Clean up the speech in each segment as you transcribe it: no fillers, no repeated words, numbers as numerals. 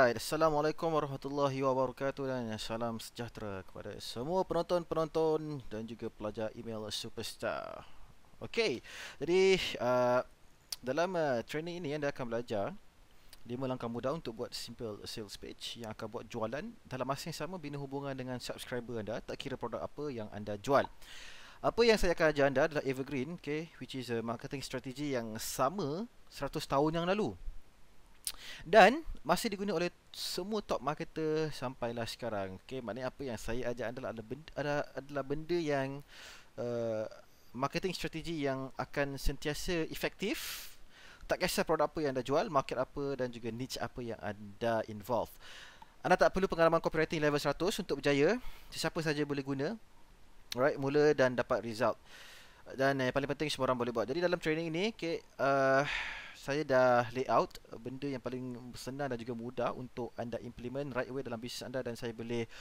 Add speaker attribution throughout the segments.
Speaker 1: Alright, Assalamualaikum warahmatullahi wabarakatuh dan salam sejahtera kepada semua penonton-penonton dan juga pelajar email Superstar. Okey, jadi dalam training ini anda akan belajar 5 langkah mudah untuk buat simple sales page yang akan buat jualan dalam masa yang sama bina hubungan dengan subscriber anda, tak kira produk apa yang anda jual. Apa yang saya akan ajar anda adalah evergreen, okay, which is a marketing strategy yang sama 100 tahun yang lalu. Dan masih digunakan oleh semua top marketer sampailah sekarang. Okay, maknanya apa yang saya ajar adalah benda yang marketing strategi yang akan sentiasa efektif. Tak kisah produk apa yang anda jual, market apa dan juga niche apa yang anda involve. Anda tak perlu pengalaman copywriting level 100 untuk berjaya. Sesiapa saja boleh guna. Alright, mula dan dapat result. Dan yang paling penting semua orang boleh buat. Jadi dalam training ini, okay, saya dah layout benda yang paling senang dan juga mudah untuk anda implement right away dalam bisnes anda, dan saya boleh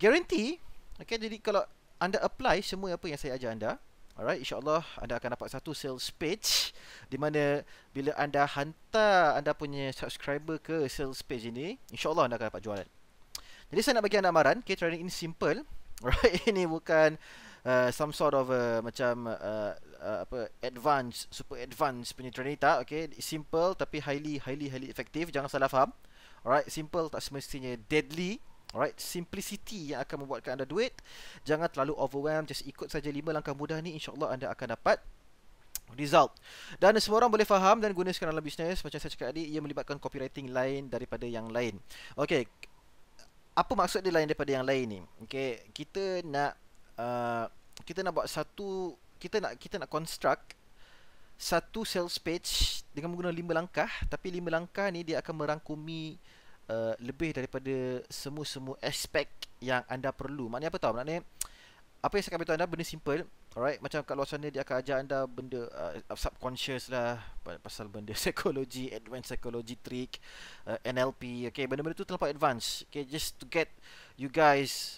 Speaker 1: guarantee, okay, jadi kalau anda apply semua apa yang saya ajar anda, alright, insyaAllah anda akan dapat satu sales page di mana bila anda hantar anda punya subscriber ke sales page ini, insyaAllah anda akan dapat jualan. Jadi saya nak bagi anda amaran, okay, training ini simple, alright, ini bukan some sort of macam super advanced punya training, tak. Okay, simple tapi highly effective. Jangan salah faham. Alright, simple tak semestinya deadly. Alright, simplicity yang akan membuatkan anda duit. Jangan terlalu overwhelmed, just ikut saja 5 langkah mudah ni, insyaAllah anda akan dapat result. Dan semua orang boleh faham dan guna sekarang dalam bisnes. Macam saya cakap tadi, ia melibatkan copywriting lain daripada yang lain. Okay, apa maksud dia lain daripada yang lain ni? Okay, kita nak buat satu, kita nak construct satu sales page dengan menggunakan 5 langkah, tapi 5 langkah ni dia akan merangkumi lebih daripada semua aspek yang anda perlu. Maknanya apa tahu? Maknanya apa yang saya akan beritahu anda benda simple, alright. Macam kat luar sana dia akan ajar anda benda subconscious lah, pasal benda psikologi, advanced psychology trick, NLP, okay, benda-benda tu terlampau advance, okay, just to get you guys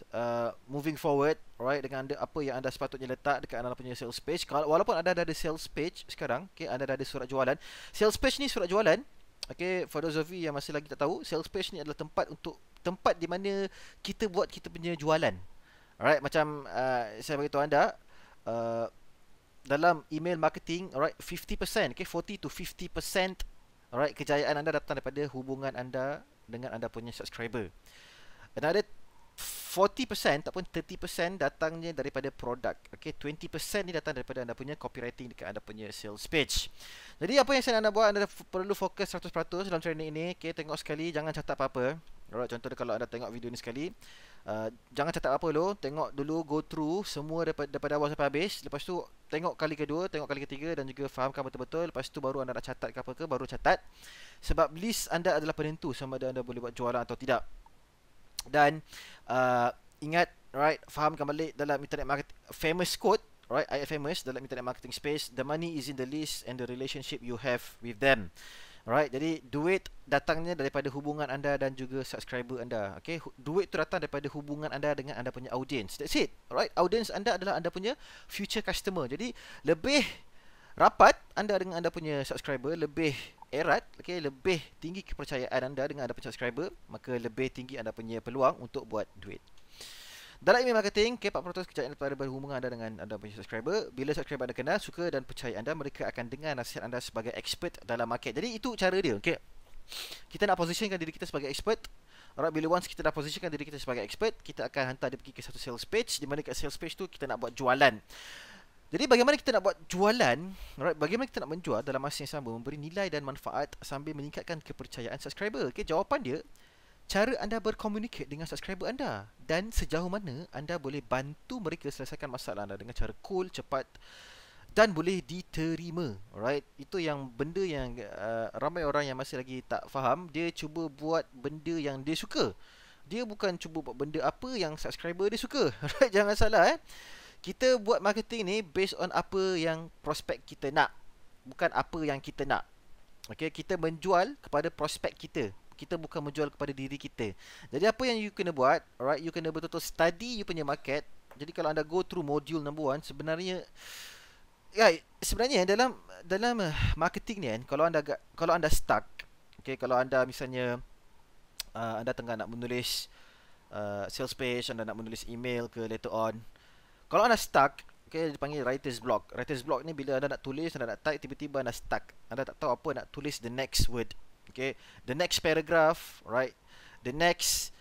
Speaker 1: moving forward, alright, dengan apa yang anda sepatutnya letak dekat anda punya sales page. Kalau walaupun anda dah ada sales page sekarang, okay, anda dah ada surat jualan. Sales page ni surat jualan, okay, for those of you yang masih lagi tak tahu, sales page ni adalah tempat di mana kita buat kita punya jualan. Alright, macam saya beritahu anda dalam email marketing, alright, 50%, okay, 40 to 50%, alright, kejayaan anda datang daripada hubungan anda dengan anda punya subscriber. Another 40% ataupun 30% datangnya daripada produk. Okay, 20% ni datang daripada anda punya copywriting dekat anda punya sales page. Jadi apa yang saya nak buat, anda perlu fokus 100% dalam training ini. Okay, tengok sekali, jangan catat apa-apa. Alright, contohnya kalau anda tengok video ni sekali, jangan catat apa dulu, tengok dulu, go through semua daripada awal sampai habis. Lepas tu tengok kali kedua, tengok kali ketiga dan juga fahamkan betul-betul. Lepas tu baru anda nak catat ke apa ke, baru catat. Sebab list anda adalah penentu sama ada anda boleh buat jualan atau tidak. Dan ingat, right, fahamkan balik dalam internet marketing, famous quote, right, ayat famous dalam internet marketing space, the money is in the list and the relationship you have with them. Alright, jadi duit datangnya daripada hubungan anda dan juga subscriber anda. Okay, duit tu datang daripada hubungan anda dengan anda punya audience. That's it. Alright, audience anda adalah anda punya future customer. Jadi lebih rapat anda dengan anda punya subscriber, lebih erat, okay, lebih tinggi kepercayaan anda dengan anda punya subscriber, maka lebih tinggi anda punya peluang untuk buat duit. Dalam email marketing, okay, 40% kejayaan daripada berhubungan anda dengan anda punya subscriber. Bila subscriber anda kenal, suka dan percaya anda, mereka akan dengar nasihat anda sebagai expert dalam market. Jadi itu cara dia, okay. Kita nak positionkan diri kita sebagai expert. Alright, bila once kita dah positionkan diri kita sebagai expert, kita akan hantar dia pergi ke satu sales page, di mana kat sales page tu kita nak buat jualan. Jadi bagaimana kita nak buat jualan, alright, bagaimana kita nak menjual dalam masa yang sama, memberi nilai dan manfaat sambil meningkatkan kepercayaan subscriber. Okay, jawapan dia, cara anda berkomunikasi dengan subscriber anda dan sejauh mana anda boleh bantu mereka selesaikan masalah anda dengan cara cool, cepat dan boleh diterima. Alright, itu yang benda yang ramai orang yang masih lagi tak faham. Dia cuba buat benda yang dia suka. Dia bukan cuba buat benda apa yang subscriber dia suka. Alright, jangan salah Kita buat marketing ni based on apa yang prospek kita nak, bukan apa yang kita nak. Okay, kita menjual kepada prospek kita. Kita bukan menjual kepada diri kita. Jadi apa yang you kena buat, alright, you kena betul-betul study you punya market. Jadi kalau anda go through module number 1, sebenarnya dalam marketing ni kan, kalau anda stuck, okay, kalau anda misalnya anda tengah nak menulis sales page, anda nak menulis email ke later on. Kalau anda stuck, okay, dipanggil writer's block. Writer's block ni bila anda nak tulis, anda nak type, tiba-tiba anda stuck. Anda tak tahu apa nak tulis the next word. Okay, the next paragraph, right? The next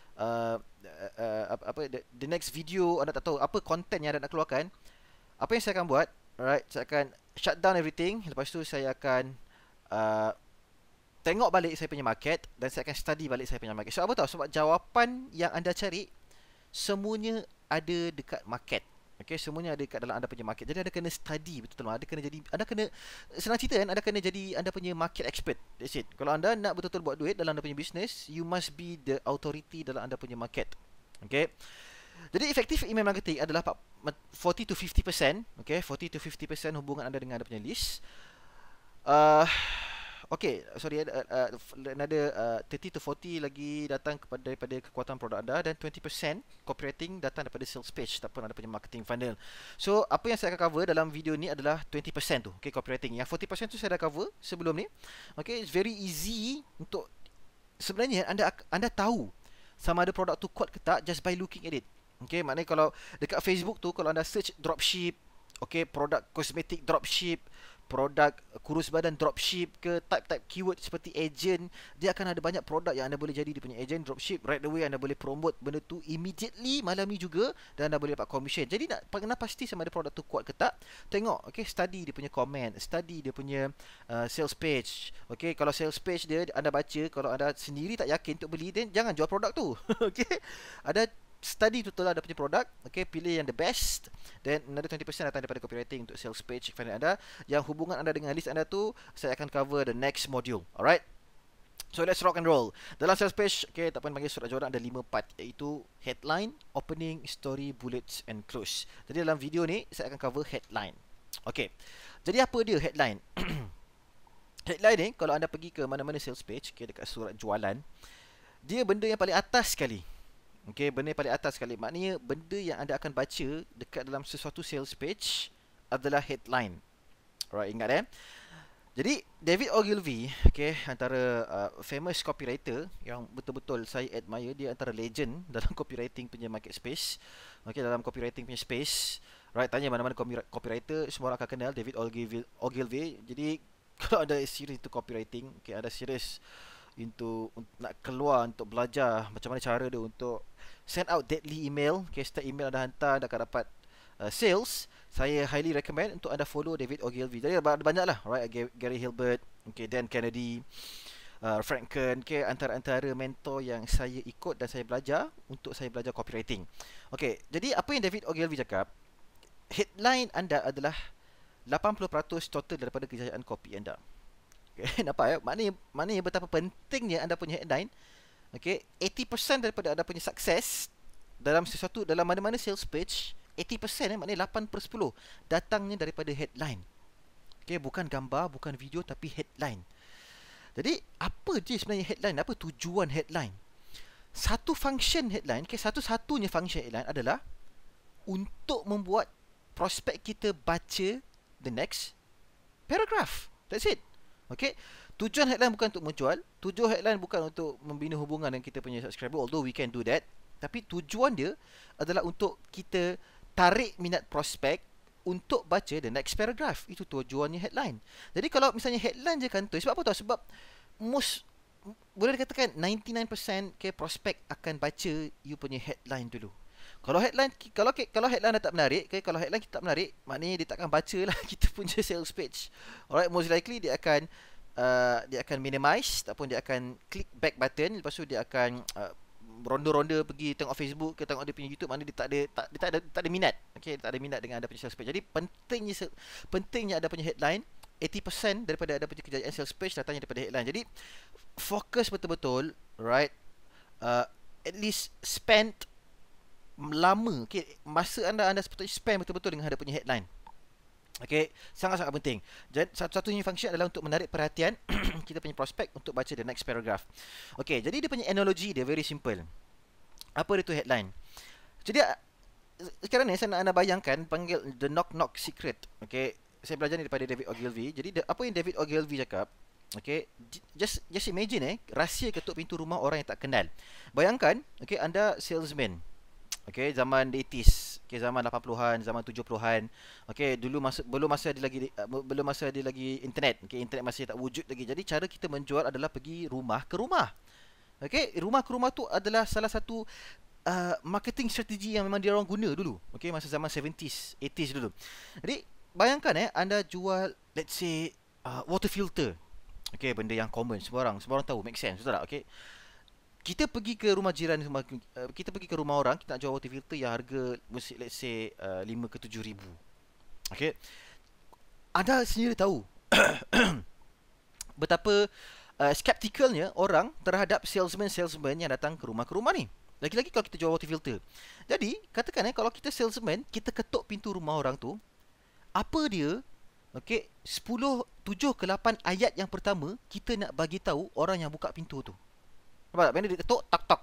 Speaker 1: the next video, anda tak tahu apa content yang anda nak keluarkan. Apa yang saya akan buat, right? Saya akan shut down everything. Lepas tu saya akan tengok balik saya punya market dan saya akan study balik saya punya market. So apa tahu? Sebab jawapan yang anda cari semuanya ada dekat market. Okay, semuanya ada dekat dalam anda punya market. Jadi anda kena study betul-betul. Anda kena jadi, anda kena, senang cerita kan, anda kena jadi anda punya market expert. That's it. Kalau anda nak betul-betul buat duit dalam anda punya business, you must be the authority dalam anda punya market. Okay. Jadi effective email marketing adalah 40 to 50%. Okay, 40 to 50% hubungan anda dengan anda punya list. Okay, sorry, another 30 to 40 lagi datang daripada kekuatan produk anda, dan 20% copywriting datang daripada sales page ataupun anda punya marketing funnel. So, apa yang saya akan cover dalam video ni adalah 20% tu, okay, copywriting. Yang 40% tu saya dah cover sebelum ni. Okay, it's very easy untuk, sebenarnya anda tahu sama ada produk tu kuat ke tak just by looking at it. Okay, maknanya kalau dekat Facebook tu, kalau anda search dropship, okay, produk kosmetik dropship, produk kurus badan dropship ke, type keyword seperti agent, dia akan ada banyak produk yang anda boleh jadi dia punya agent dropship. Right away anda boleh promote benda tu immediately malam ni juga, dan anda boleh dapat commission. Jadi nak pasti sama ada produk tu kuat ke tak, tengok, okay, study dia punya comment, study dia punya sales page. Okay, kalau sales page dia anda baca, kalau anda sendiri tak yakin untuk beli, then jangan jual produk tu. Okay, ada study betul ada punya produk, okay, pilih yang the best, then another 20% datang daripada copywriting untuk sales page funnel anda. Yang hubungan anda dengan list anda tu, saya akan cover the next module. Alright, so let's rock and roll. Dalam sales page, okay, tak payah panggil surat jualan, ada 5 part, iaitu headline, opening, story, bullets and close. Jadi dalam video ni saya akan cover headline. Okay, jadi apa dia headline? Headline ni, kalau anda pergi ke mana-mana sales page, okay, dekat surat jualan, dia benda yang paling atas sekali. Okay, benda yang paling atas sekali. Maknanya benda yang anda akan baca dekat dalam sesuatu sales page adalah headline. Alright, ingat Jadi David Ogilvy, okay, antara famous copywriter yang betul-betul saya admire. Dia antara legend dalam copywriting punya market space. Okay, dalam copywriting punya space. Right, tanya mana-mana copywriter, semua orang akan kenal David Ogilvy. Jadi kalau ada serius itu copywriting, okay, ada serius untuk nak keluar untuk belajar macam mana cara dia untuk send out deadly email, okay, setiap email anda hantar anda akan dapat sales, saya highly recommend untuk anda follow David Ogilvy. Jadi ada banyak lah, right, Gary Hilbert, okay, Dan Kennedy, Frank Kern, okay, antara mentor yang saya ikut dan saya belajar untuk saya belajar copywriting. Okay, jadi apa yang David Ogilvy cakap, headline anda adalah 80% total daripada kejayaan copy anda. Okay, nampak ya? Maknanya betapa pentingnya anda punya headline. Okay, 80% daripada anda punya sukses dalam sesuatu, dalam mana-mana sales page, 80% maknanya 8/10 datangnya daripada headline. Okay, bukan gambar, bukan video, tapi headline. Jadi apa je sebenarnya headline? Apa tujuan headline? Satu function headline, okay, satu-satunya function headline adalah untuk membuat prospek kita baca the next paragraph. That's it. Okay, tujuan headline bukan untuk menjual, tujuan headline bukan untuk membina hubungan dengan kita punya subscriber, although we can do that. Tapi tujuan dia adalah untuk kita tarik minat prospek untuk baca the next paragraph. Itu tujuannya headline. Jadi kalau misalnya headline je kantoi, sebab apa tahu? Sebab boleh dikatakan 99% ke prospek akan baca you punya headline dulu. Kalau headline dah tak menarik, okay, kalau headline kita tak menarik, maknanya dia takkan baca lah kita punya sales page. Alright, most likely dia akan minimize ataupun dia akan click back button, lepas tu dia akan ronda-ronda pergi tengok Facebook ke tengok dia punya YouTube, mana dia tak ada minat. Okay, dia tak ada minat dengan anda punya sales page. Jadi pentingnya ada punya headline. 80% daripada ada punya kejayaan sales page datangnya daripada headline. Jadi fokus betul-betul, right? At least spend lama, okay, masa anda sepatutnya spend betul-betul dengan anda punya headline. Okay, sangat-sangat penting. Dan satu-satunya function adalah untuk menarik perhatian kita punya prospek untuk baca the next paragraph. Okay, jadi dia punya analogy dia very simple. Apa dia tu headline? Jadi sekarang ni saya nak anda bayangkan panggil the knock-knock secret. Okay, saya belajar ni daripada David Ogilvy. Jadi apa yang David Ogilvy cakap, Okay, just imagine rahsia ketuk pintu rumah orang yang tak kenal. Bayangkan, okay, anda salesman. Okay, zaman 80s, okay, zaman 80-an, zaman 70-an. Okay, dulu belum masa ada lagi internet. Okay, internet masih tak wujud lagi. Jadi cara kita menjual adalah pergi rumah ke rumah. Okay, rumah ke rumah tu adalah salah satu marketing strategi yang memang dia orang guna dulu. Okay, masa zaman 70s, 80s dulu. Jadi bayangkan anda jual, let's say, water filter. Okay, benda yang common, semua orang tahu, make sense, betul tak? Okay, kita pergi ke rumah jiran, kita pergi ke rumah orang, kita nak jual water filter yang harga, let's say 5 ke 7 ribu. Okay, anda sendiri tahu betapa skeptikalnya orang terhadap salesman yang datang ke rumah ni. Lagi-lagi kalau kita jual water filter. Jadi katakan kalau kita salesman, kita ketuk pintu rumah orang tu, apa dia, okey, 7 ke 8 ayat yang pertama kita nak bagi tahu orang yang buka pintu tu. Nampak tak? Bila dia ketuk, tak.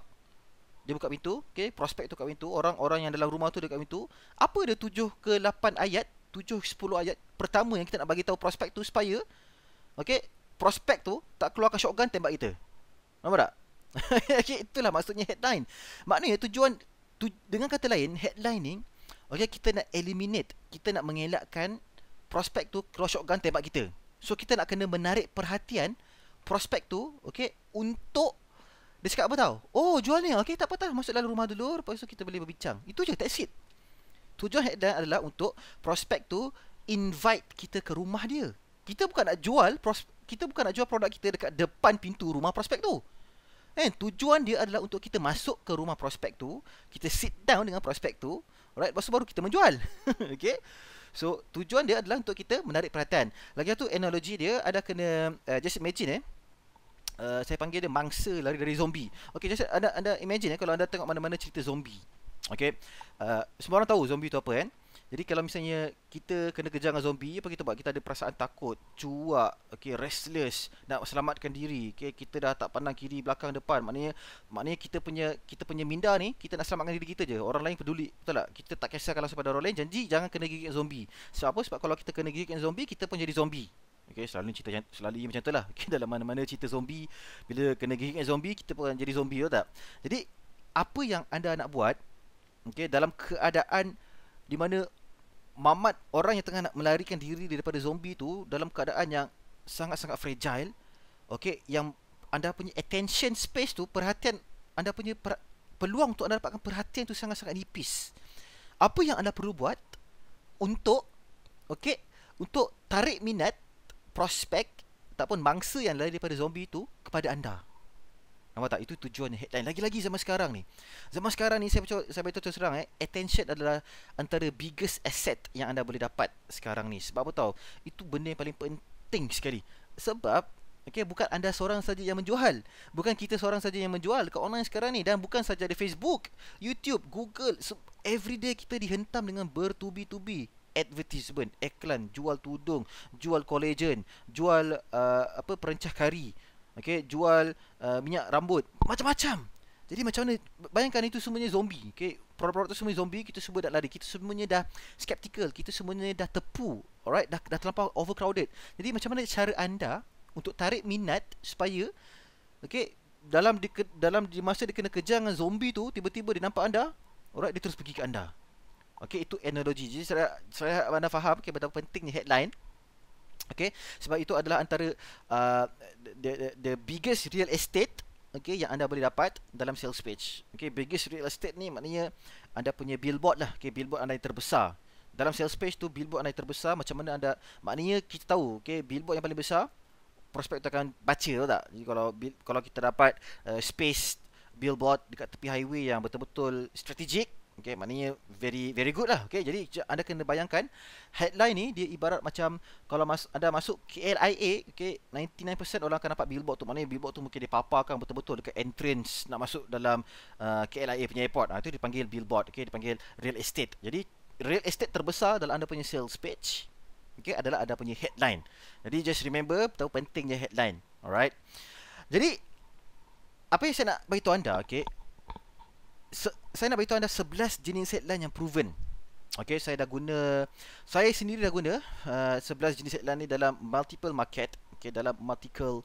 Speaker 1: Dia buka pintu, okey, prospek tu kat pintu, orang-orang yang dalam rumah tu dekat pintu. Apa dia 7 ke 8 ayat, 7-10 ayat pertama yang kita nak bagi tahu prospek tu supaya, okey, prospek tu tak keluarkan shotgun tembak kita. Nampak tak? Okay, itulah maksudnya headline. Maknanya dengan kata lain, headline ni, okey, kita nak eliminate, kita nak mengelakkan prospek tu keluar shotgun tembak kita. So kita nak kena menarik perhatian prospek tu, okey, untuk dia cakap apa tau? Oh, jual ni. Okey, tak apa, masuk dalam rumah dulu, lepas tu kita boleh berbincang. Itu je, that's it. Tujuan headline adalah untuk prospek tu invite kita ke rumah dia. Kita bukan nak jual produk kita dekat depan pintu rumah prospek tu. Tujuan dia adalah untuk kita masuk ke rumah prospek tu, kita sit down dengan prospek tu, alright, lepas tu baru kita menjual. Okay, so tujuan dia adalah untuk kita menarik perhatian. Lagi satu analogi dia ada kena, just imagine saya panggil dia mangsa lari dari zombie. Okay, just anda imagine kalau anda tengok mana-mana cerita zombie. Okay, semua orang tahu zombie tu apa kan. Jadi kalau misalnya kita kena kejar dengan zombie, apa kita buat? Kita ada perasaan takut, cuak, okay, restless, nak selamatkan diri. Okay, kita dah tak pandang kiri, belakang, depan. Maknanya kita punya minda ni, kita nak selamatkan diri kita je. Orang lain peduli, betul tak? Kita tak kisah kalau pada orang lain. Janji jangan kena gigit zombie. Sebab apa? Sebab kalau kita kena gigit zombie, kita pun jadi zombie. Okay, selalu macam tu lah. Okay, dalam mana-mana cerita zombie, bila kena gigit zombie, kita pun jadi zombie, betul tak? Jadi apa yang anda nak buat, okay, dalam keadaan di mana mamat orang yang tengah nak melarikan diri daripada zombie tu dalam keadaan yang sangat-sangat fragile, okey, yang anda punya attention space tu, perhatian anda punya peluang untuk anda dapatkan perhatian tu sangat-sangat nipis. Apa yang anda perlu buat untuk, okey, untuk tarik minat prospek ataupun mangsa yang lari daripada zombie tu kepada anda. Nampak tak? Itu tujuan headline. Lagi-lagi zaman sekarang ni, saya beritahu terus terang, attention adalah antara biggest asset yang anda boleh dapat sekarang ni. Sebab apa tahu? Itu benda yang paling penting sekali. Sebab okay, bukan anda seorang saja yang menjual, bukan kita seorang saja yang menjual dekat online sekarang ni. Dan bukan saja di Facebook, YouTube, Google, everyday kita dihentam dengan ber-to-be advertisement, iklan, jual tudung, jual collagen, jual perencah kari, okay, jual minyak rambut, macam-macam. Jadi macam mana, bayangkan itu semuanya zombie, okay? Produk-produk itu semua zombie, kita semua dah lari, kita semuanya dah skeptical, kita semuanya dah tepu, alright, dah terlampau overcrowded. Jadi macam mana cara anda untuk tarik minat supaya, okay, dalam di masa dia kena kejar dengan zombie tu, tiba-tiba dia nampak anda, alright, dia terus pergi ke anda. Okay, itu analogi. Jadi saya anda faham, okay, betapa pentingnya headline. Okay, sebab itu adalah antara the biggest real estate, okay, yang anda boleh dapat dalam sales page. Okay, biggest real estate ni maknanya anda punya billboard lah. Okay, billboard anda yang terbesar. Dalam sales page tu, billboard anda yang terbesar, macam mana anda, maknanya kita tahu, okay, billboard yang paling besar, prospek tu akan baca, tahu tak? Jadi kalau kita dapat space billboard dekat tepi highway yang betul-betul strategik, okay, maknanya very good lah. Okay, jadi anda kena bayangkan headline ni dia ibarat macam kalau anda masuk KLIA, okay, 99% orang akan nampak billboard tu. Maknanya billboard tu mungkin dia paparkan betul-betul dekat entrance nak masuk dalam KLIA punya airport. Itu dipanggil billboard, okay, dipanggil real estate. Jadi real estate terbesar dalam anda punya sales page, okay, adalah anda punya headline. Jadi just remember tahu pentingnya headline. Alright. Jadi apa yang saya nak beritahu anda, okay, saya nak beritahu anda 11 jenis headline yang proven. Okay, saya sendiri dah guna 11 jenis headline ni dalam multiple market. Okay, dalam multiple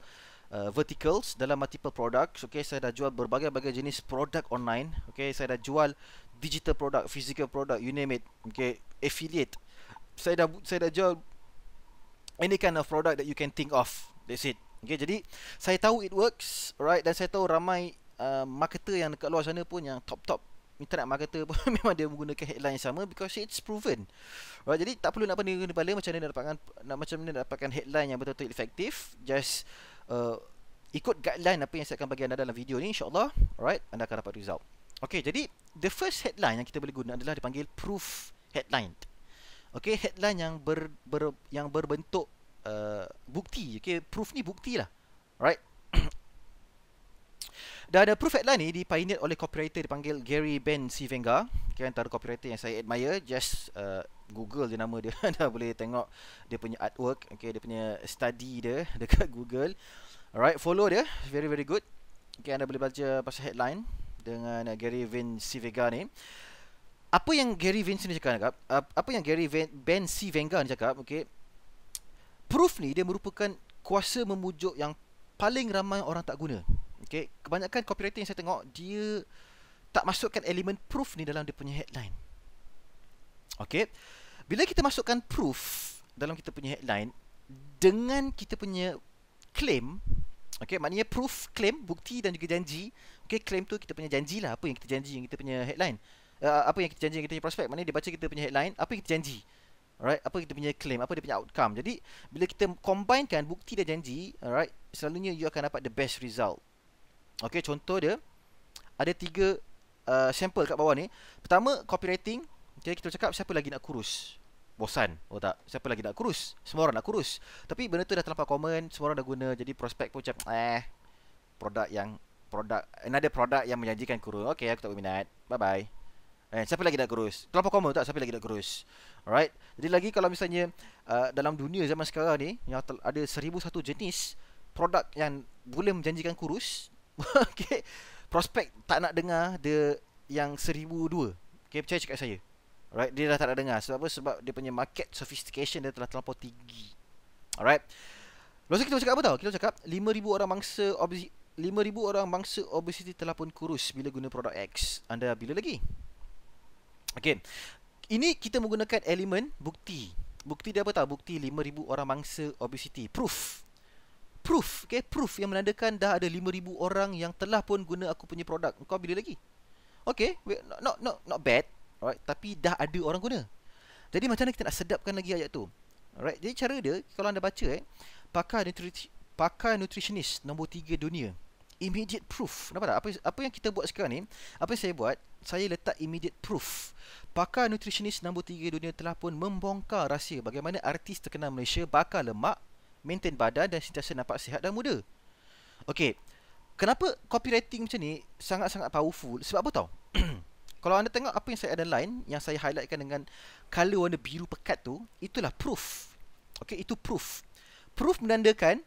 Speaker 1: verticals, dalam multiple products. Okay, saya dah jual berbagai-bagai jenis produk online. Okay, saya dah jual digital product, physical product, you name it. Okay, affiliate. Saya dah jual any kind of product that you can think of. That's it. Okay, jadi saya tahu it works, right? Dan saya tahu ramai marketer yang dekat luar sana pun, yang top internet marketer pun memang dia menggunakan headline yang sama because it's proven. Right, jadi tak perlu nak pening kepala macam mana dapatkan headline yang betul-betul efektif. Just ikut guideline apa yang saya akan bagi anda dalam video ni, insyaAllah. Alright, anda akan dapat result. Okay, jadi the first headline yang kita boleh guna adalah dipanggil proof headline. Okay, headline yang berbentuk bukti. Okay, proof ni bukti lah. Alright. Dan proof headline ni dipioneer oleh copywriter dipanggil Gary Bencivenga. Okay, antara copywriter yang saya admire. Just Google je nama dia. Dah boleh tengok dia punya artwork. Okay, dia punya study dia dekat Google. Alright, follow dia. Very very good. Okay, anda boleh baca pasal headline dengan Gary Bencivenga ni. Apa yang Gary Bencivenga cakap? Apa yang Gary Bencivenga ni cakap? Okay, proof ni dia merupakan kuasa memujuk yang paling ramai orang tak guna. Okay, kebanyakan copywriter yang saya tengok, dia tak masukkan elemen proof ni dalam dia punya headline. Okay, bila kita masukkan proof dalam kita punya headline dengan kita punya claim, okay, maknanya proof, claim, bukti dan juga janji. Okay, claim tu kita punya janji lah, apa yang kita janji yang kita punya headline. Apa yang kita janji yang kita punya prospek, maknanya dia baca kita punya headline, apa yang kita janji. Alright, apa kita punya claim, apa dia punya outcome. Jadi bila kita combinekan bukti dan janji, alright, selalunya you akan dapat the best result. Okay, contoh dia ada 3 sampel kat bawah ni. Pertama, copywriting. Okay, kita cakap siapa lagi nak kurus? Bosan. Oh tak, siapa lagi nak kurus? Semua orang nak kurus. Tapi benda tu dah terlampau common, semua orang dah guna. Jadi prospek pun macam another produk yang menjanjikan kurus. Okay, aku tak berminat. Bye bye. Siapa lagi nak kurus? Terlampau common tak? Siapa lagi nak kurus? Alright. Jadi lagi kalau misalnya dalam dunia zaman sekarang ni yang ada 1001 jenis produk yang boleh menjanjikan kurus. Okay, prospek tak nak dengar dia yang 1002. Okay, percaya cakap saya. Alright, dia dah tak nak dengar. Sebab apa? Sebab dia punya market sophistication dia telah terlampau tinggi. Alright. Lepas tu kita cakap apa tau? Kita cakap 5,000 orang mangsa obesity telah pun kurus bila guna produk X. Anda bila lagi? Okay, ini kita menggunakan elemen bukti. Bukti dia apa tau? Bukti 5,000 orang mangsa obesity. Proof. Okay, proof yang menandakan dah ada 5,000 orang yang telah pun guna aku punya produk. Kau bila lagi? Okay, not bad. Alright, tapi dah ada orang guna. Jadi macam mana kita nak sedapkan lagi ayat tu? Alright, jadi cara dia, kalau anda baca pakar nutritionist nombor 3 dunia. Immediate proof. Nampak tak? Apa yang kita buat sekarang ni, apa yang saya buat, saya letak immediate proof. Pakar nutritionist nombor 3 dunia telah pun membongkar rahsia bagaimana artis terkenal Malaysia bakar lemak, maintain badan dan sentiasa nampak sihat dan muda. Okay, kenapa copywriting macam ni sangat-sangat powerful? Sebab apa tau? Kalau anda tengok apa yang saya underline, yang saya highlightkan dengan color warna biru pekat tu, itulah proof. Okay, itu proof. Proof menandakan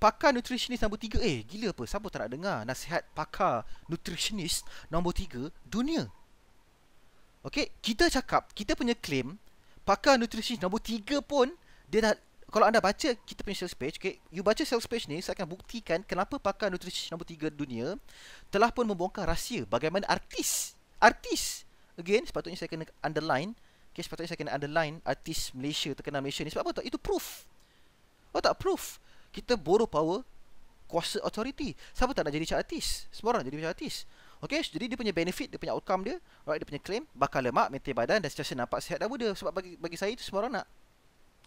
Speaker 1: pakar nutritionist nombor 3. Gila apa? Siapa tak nak dengar nasihat pakar nutritionist nombor 3 dunia? Okay, kita cakap, kita punya claim, pakar nutritionist nombor 3 pun, dia dah, kalau anda baca kita punya sales page, okay, you baca sales page ni, saya akan buktikan kenapa pakar nutritionist nombor 3 dunia telah pun membongkar rahsia bagaimana artis, again, sepatutnya saya kena underline, okay, sepatutnya saya kena underline artis Malaysia, terkenal Malaysia ni. Sebab apa tak? Itu proof. Oh tak, proof. Kita borrow power, kuasa authority. Siapa tak nak jadi macam artis? Semua orang jadi macam artis. Okay, jadi dia punya benefit, dia punya outcome dia, right, dia punya claim, bakar lemak, maintain badan dan sentiasa nampak sihat dan muda. Sebab bagi saya itu semua orang nak.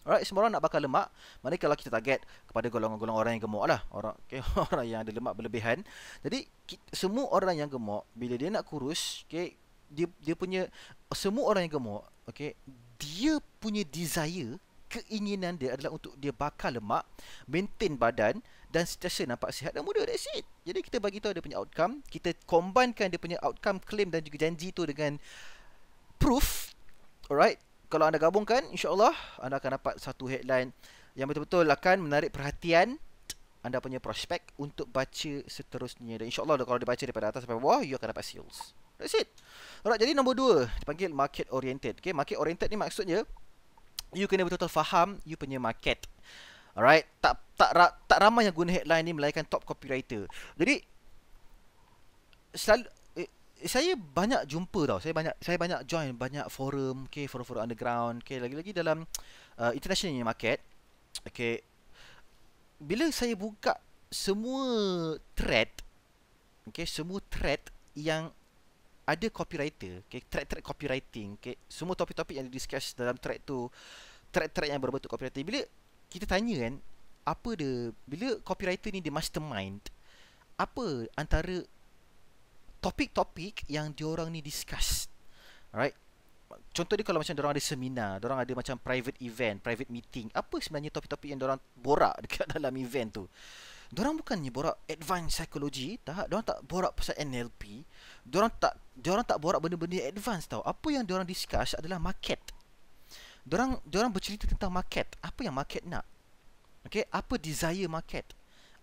Speaker 1: Alright, semua orang nak bakar lemak. Maknanya kalau kita target kepada golongan-golongan orang yang gemuk lah, orang yang ada lemak berlebihan. Jadi semua orang yang gemuk, bila dia nak kurus, okay, dia punya, semua orang yang gemuk, okay, dia punya desire, keinginan dia adalah untuk dia bakar lemak, maintain badan dan sentiasa nampak sihat dan muda. That's it. Jadi kita bagi tahu dia punya outcome, kita combinekan dia punya outcome, claim dan juga janji tu dengan proof. Alright. Kalau anda gabungkan, insya-Allah anda akan dapat satu headline yang betul-betul akan menarik perhatian anda punya prospek untuk baca seterusnya. Dan insya-Allah kalau dia baca daripada atas sampai bawah, you akan dapat sales. That's it. Alright, jadi nombor 2 dipanggil market oriented. Okay, market oriented ni maksudnya you kena betul-betul faham you punya market. Alright, tak ramai yang guna headline ni melainkan top copywriter. Jadi selalu saya banyak jumpa tau. Saya banyak join banyak forum, okay, forum-forum underground, okay, lagi-lagi dalam international market. Okay, bila saya buka semua thread, okay, semua thread yang ada copywriter, okay, thread copywriting, okay, semua topik-topik yang di-discuss dalam thread tu, thread yang berbentuk copywriting. Bila kita tanya kan, bila copywriter ni dia mastermind, apa antara topik-topik yang diorang ni discuss, alright? Contoh dia kalau macam diorang ada seminar, diorang ada macam private event, private meeting, apa sebenarnya topik-topik yang diorang borak dekat dalam event tu? Diorang bukannya borak advanced psychology, tak, diorang tak borak pasal NLP, diorang tak borak benda-benda advance tau. Apa yang diorang discuss adalah market. Diorang bercerita tentang market, apa yang market nak. Okay, apa desire market,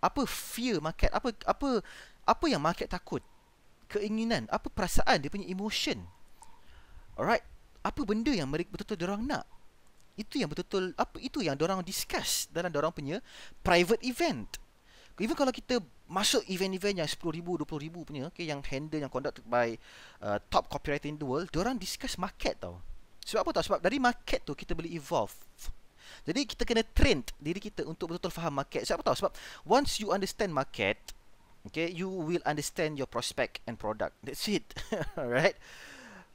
Speaker 1: apa fear market, apa yang market takut, keinginan, apa perasaan dia punya emotion. Alright, apa benda yang mereka betul-betul diorang nak. Itu yang betul-betul itu yang diorang discuss dalam diorang punya private event. Even kalau kita masuk event-event yang 10,000, 20,000 punya, okay, yang handle, yang conducted by top copywriter in the world, diorang discuss market tau. Sebab apa tau? Sebab dari market tu kita boleh evolve. Jadi kita kena train diri kita untuk betul-betul faham market. Sebab apa tau? Sebab once you understand market, okay, you will understand your prospect and product. That's it. Alright.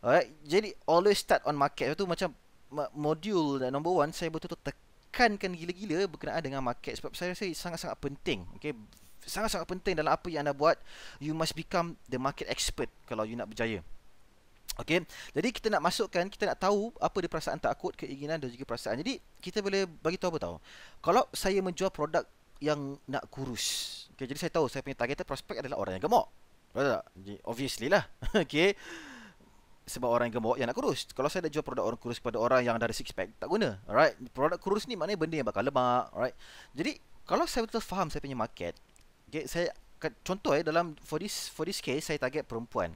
Speaker 1: Alright. Jadi always start on market. Itu macam modul number 1, saya betul-betul tekankan gila-gila berkenaan dengan market. Sebab saya rasa sangat-sangat penting. Okay, sangat-sangat penting dalam apa yang anda buat. You must become the market expert kalau you nak berjaya. Okay, jadi kita nak masukkan, kita nak tahu apa dia perasaan takut, keinginan dan juga perasaan. Jadi kita boleh bagi tahu apa tahu. Kalau saya menjual produk yang nak kurus, okay, jadi saya tahu saya punya targeted prospect adalah orang yang gemuk. Betul tak? Obviously lah. Okay, sebab orang yang gemuk yang nak kurus. Kalau saya nak jual produk orang kurus pada orang yang dah ada six pack, tak guna. Alright, produk kurus ni maknanya benda yang bakal lemak. Alright, jadi kalau saya betul faham saya punya market, okay, saya contoh dalam for this case saya target perempuan.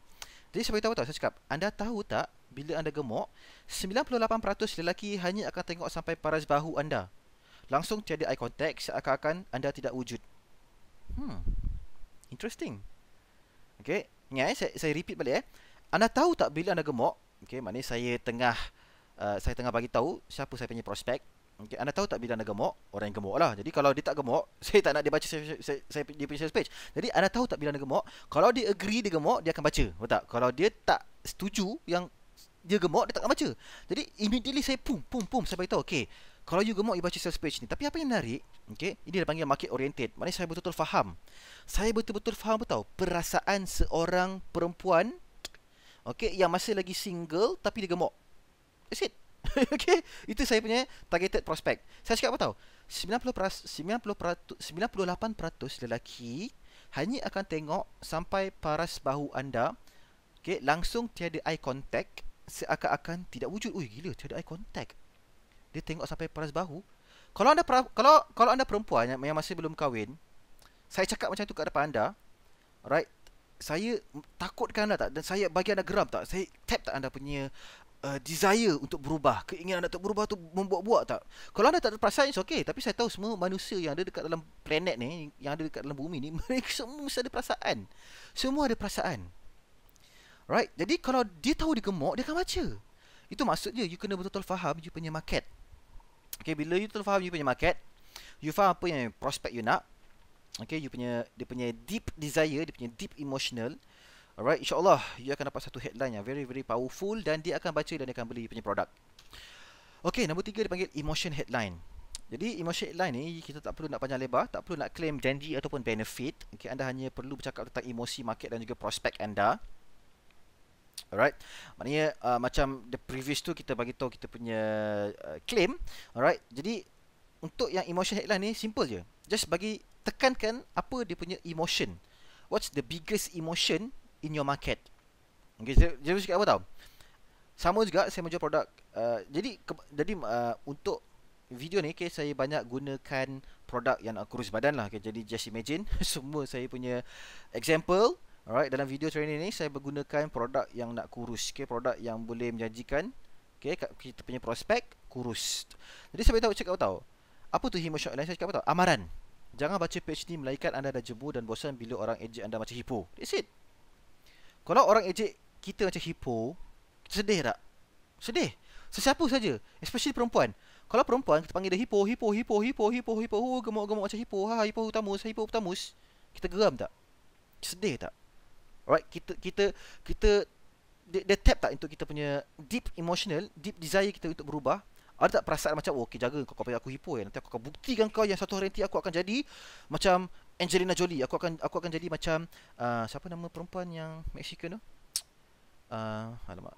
Speaker 1: Jadi saya beritahu saya cakap, anda tahu tak bila anda gemuk, 98% lelaki hanya akan tengok sampai paras bahu anda. Langsung tiada eye contact, seakan-akan anda tidak wujud. Interesting. Okay, ingat saya repeat balik Anda tahu tak bila anda gemuk, okay, maknanya saya tengah bagi tahu siapa saya punya prospek. Okay, anda tahu tak bila anda gemuk? Orang yang gemuk lah. Jadi kalau dia tak gemuk, saya tak nak dia baca dia punya sales page. Jadi anda tahu tak bila anda gemuk? Kalau dia agree dia gemuk, dia akan baca. Betul tak? Kalau dia tak setuju yang dia gemuk, dia tak akan baca. Jadi immediately saya saya beritahu, okay, kalau you gemuk, you baca sales page ni. Tapi apa yang menarik, okay, ini dia panggil market oriented. Maknanya saya betul-betul faham. Saya betul-betul faham betul perasaan seorang perempuan, okay, yang masih lagi single tapi dia gemuk. That's it. Okay, itu saya punya targeted prospect. Saya cakap apa tahu? 98% lelaki hanya akan tengok sampai paras bahu anda. Okay, langsung tiada eye contact, seakan-akan tidak wujud. Ui, gila, tiada eye contact. Dia tengok sampai paras bahu. Kalau anda perempuan yang masih belum kahwin, saya cakap macam tu kat depan anda, right? Saya takutkan anda tak? Dan saya bagi anda geram tak? Saya tap tak anda punya desire untuk berubah, keinginan anda untuk berubah tu membuat-buat tak? Kalau anda tak ada perasaan, it's okay. Tapi saya tahu semua manusia yang ada dekat dalam planet ni, yang ada dekat dalam bumi ni, mereka semua mesti ada perasaan. Semua ada perasaan. Right? Jadi kalau dia tahu dia gemuk, dia akan baca. Itu maksudnya you kena betul-betul faham you punya market. Okay, bila you betul faham you punya market, you faham apa yang prospect you nak. Okay, dia punya deep desire, dia punya deep emotional. Alright, insyaAllah you akan dapat satu headline yang very very powerful dan dia akan baca dan dia akan beli punya produk. Okay, nombor 3 dipanggil emotion headline. Jadi emotion headline ni kita tak perlu nak panjang lebar, tak perlu nak claim janji ataupun benefit. Okay, anda hanya perlu bercakap tentang emosi market dan juga prospek anda. Alright, maknanya macam the previous tu kita bagi tahu kita punya claim. Alright, jadi untuk yang emotion headline ni simple je. Just bagi tekankan apa dia punya emotion. What's the biggest emotion in your market? Okay, jadi cakap apa tau? Sama juga saya menjual produk. Jadi untuk video ni, okay, saya banyak gunakan produk yang kurus badan lah. Okay, jadi just imagine semua saya punya example. Alright, dalam video training ni saya menggunakan produk yang nak kurus. Okay, produk yang boleh menjanjikan, okay, kita punya prospek kurus. Jadi saya beritahu cakap apa tau? Apa tu emotional headline? Saya cakap apa tau? Amaran. Jangan baca page ni melainkan anda dah jebu dan bosan bila orang ejek anda macam hipo. That's it. Kalau orang ejek kita macam hipo, kita sedih tak? Sedih. Sesiapa saja, especially perempuan. Kalau perempuan kita panggil dia hipo, gemuk-gemuk macam hipo, hipopotamus. Kita geram tak? Sedih tak? Alright, kita dia tap tak untuk kita punya deep emotional, deep desire kita untuk berubah? Ada tak perasaan macam, oh, okay, jaga kau panggil aku hipo ya. Nanti aku akan buktikan kau yang satu hari nanti aku akan jadi macam Angelina Jolie. Aku akan jadi macam siapa nama perempuan yang Mexican tu? Alamak.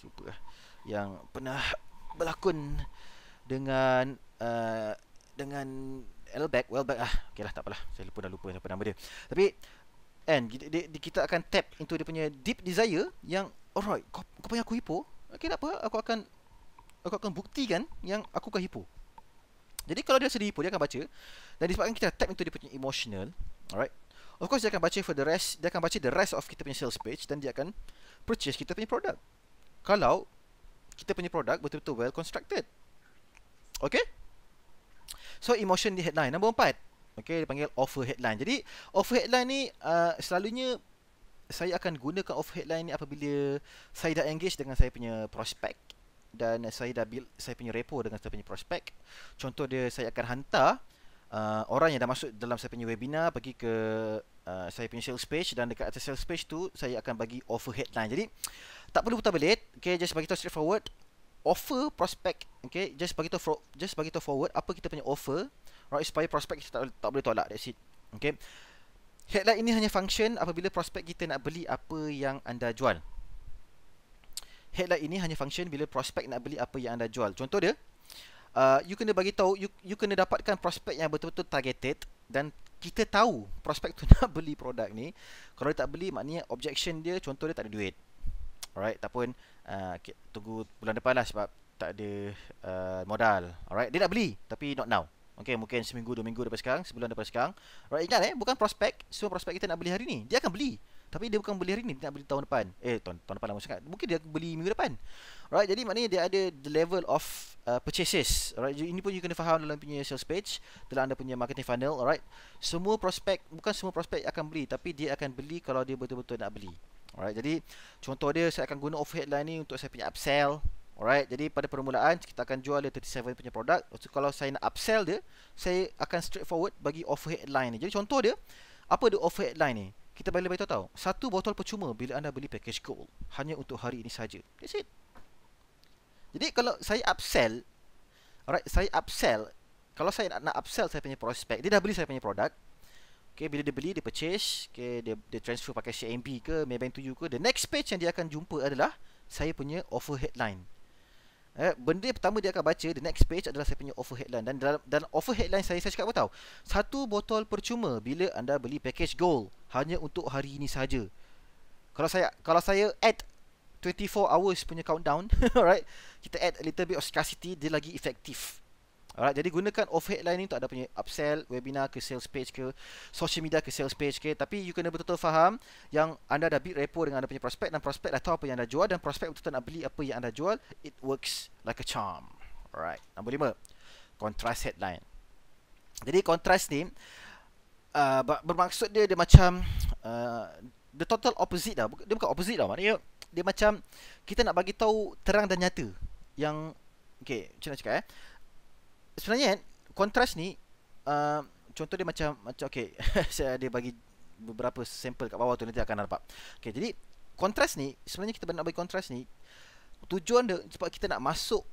Speaker 1: Lupa lah. Yang pernah berlakon dengan Wellbeck lah. Okeylah, tak apalah. Saya lupa siapa nama dia. Tapi kita akan tap into dia punya deep desire yang alright, kau panggil aku hipo. Okey, tak apa. Aku akan buktikan yang aku kan hipo. Jadi kalau dia sedih hipo, dia akan baca. Dan disebabkan kita tap into dia punya emotional, alright, of course dia akan baca for the rest. Dia akan baca the rest of kita punya sales page dan dia akan purchase kita punya produk. Kalau kita punya produk betul-betul well constructed. Okay? So emotion di headline. Nombor 4. Okay, dipanggil offer headline. Jadi offer headline ni selalunya saya akan gunakan offer headline ni apabila saya dah engage dengan saya punya prospek dan saya dah build saya punya rapport dengan saya punya prospek. Contoh dia, saya akan hantar orang yang dah masuk dalam saya punya webinar pergi ke saya punya sales page, dan dekat atas sales page tu saya akan bagi offer headline. Jadi tak perlu putar belit. Okay, just bagi tahu straightforward. Offer prospek. Okay, just bagi tahu forward apa kita punya offer, right, supaya prospek kita tak boleh tolak. That's it. Okay, headline ini hanya function apabila prospek kita nak beli apa yang anda jual. Headline ini hanya function bila prospek nak beli apa yang anda jual. Contoh dia, you kena bagi tahu, you kena dapatkan prospek yang betul-betul targeted dan kita tahu prospek tu nak beli produk ni. Kalau dia tak beli, maknanya objection dia, contoh dia tak ada duit. Alright, ataupun tunggu bulan depan lah sebab tak ada modal. Alright, dia nak beli tapi not now. Okay, mungkin seminggu, 2 minggu daripada sekarang, sebulan daripada sekarang. Alright, ingat bukan prospek. Semua prospek kita nak beli hari ni, dia akan beli. Tapi dia bukan beli hari ni, dia nak beli tahun depan. Tahun depan lama sangat. Mungkin dia beli minggu depan. Alright, jadi maknanya dia ada the level of purchases. Alright, ini pun you kena faham dalam punya sales page, dalam anda punya marketing funnel. Alright, semua prospek, bukan semua prospek akan beli, tapi dia akan beli kalau dia betul-betul nak beli. Alright, jadi contoh dia, saya akan guna offer headline ni untuk saya punya upsell. Alright, jadi pada permulaan kita akan jual dia 37 punya produk. So, kalau saya nak upsell dia, saya akan straightforward bagi offer headline ni. Jadi contoh dia, apa dia offer headline ni? Kita boleh beritahu, 1 botol percuma bila anda beli package gold, hanya untuk hari ini saja. That's it. Jadi kalau saya upsell, alright, kalau saya nak upsell saya punya prospek, dia dah beli saya punya produk. Okay, bila dia beli, dia purchase, okay, dia transfer pakai CIMB ke, Maybank to you ke, the next page yang dia akan jumpa adalah saya punya offer headline. Benda yang pertama dia akan baca, the next page adalah saya punya offer headline. Dan dalam offer headline saya cakap apa tahu? 1 botol percuma bila anda beli package gold, hanya untuk hari ini saja. Kalau saya add 24 hours punya countdown, alright, kita add a little bit of scarcity, dia lagi efektif. Alright, jadi gunakan offer headline ni untuk ada punya upsell, webinar ke sales page ke, social media ke sales page ke. Tapi you kena betul-betul faham yang anda dah build rapport dengan anda punya prospek, dan prospek dah tahu apa yang anda jual, dan prospek betul-betul nak beli apa yang anda jual. It works like a charm. Alright, nombor 5, contrast headline. Jadi contrast ni bermaksud dia macam the total opposite lah. Dia bukan opposite lah, maknanya dia macam kita nak bagi tahu terang dan nyata yang, okay, macam nak cakap sebenarnya kontras ni contoh dia macam okey, saya ada bagi beberapa sampel kat bawah tu, nanti akan nampak. Okey, jadi kontras ni sebenarnya kita nak bagi kontras ni tujuan dia sebab kita nak masuk,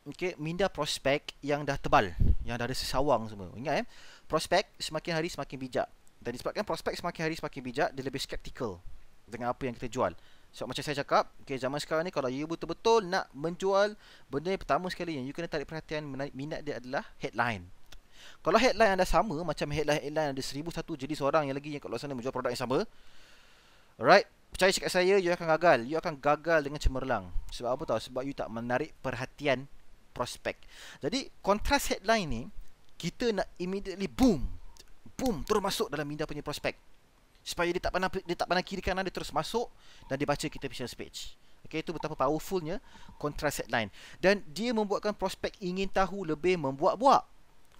Speaker 1: okey, minda prospek yang dah tebal, yang dah ada sesawang semua. Ingat prospek semakin hari semakin bijak. Dan disebabkan prospek semakin hari semakin bijak, dia lebih skeptical dengan apa yang kita jual. So macam saya cakap, okay, zaman sekarang ni kalau you betul-betul nak menjual, benda yang pertama sekali yang you kena tarik perhatian, minat dia adalah headline. Kalau headline anda sama, macam headline ada 1001 jenis orang yang lagi yang kat luar sana menjual produk yang sama, alright, percaya cakap saya, you akan gagal. You akan gagal dengan cemerlang. Sebab apa tahu? Sebab you tak menarik perhatian prospek. Jadi kontras headline ni, kita nak immediately boom, terus masuk dalam minda punya prospek, supaya dia tak pandang kiri kanan, dia terus masuk dan dia baca kita punya sales page. Okay, itu betapa powerfulnya contrast headline. Dan dia membuatkan prospek ingin tahu lebih, membuat-buat.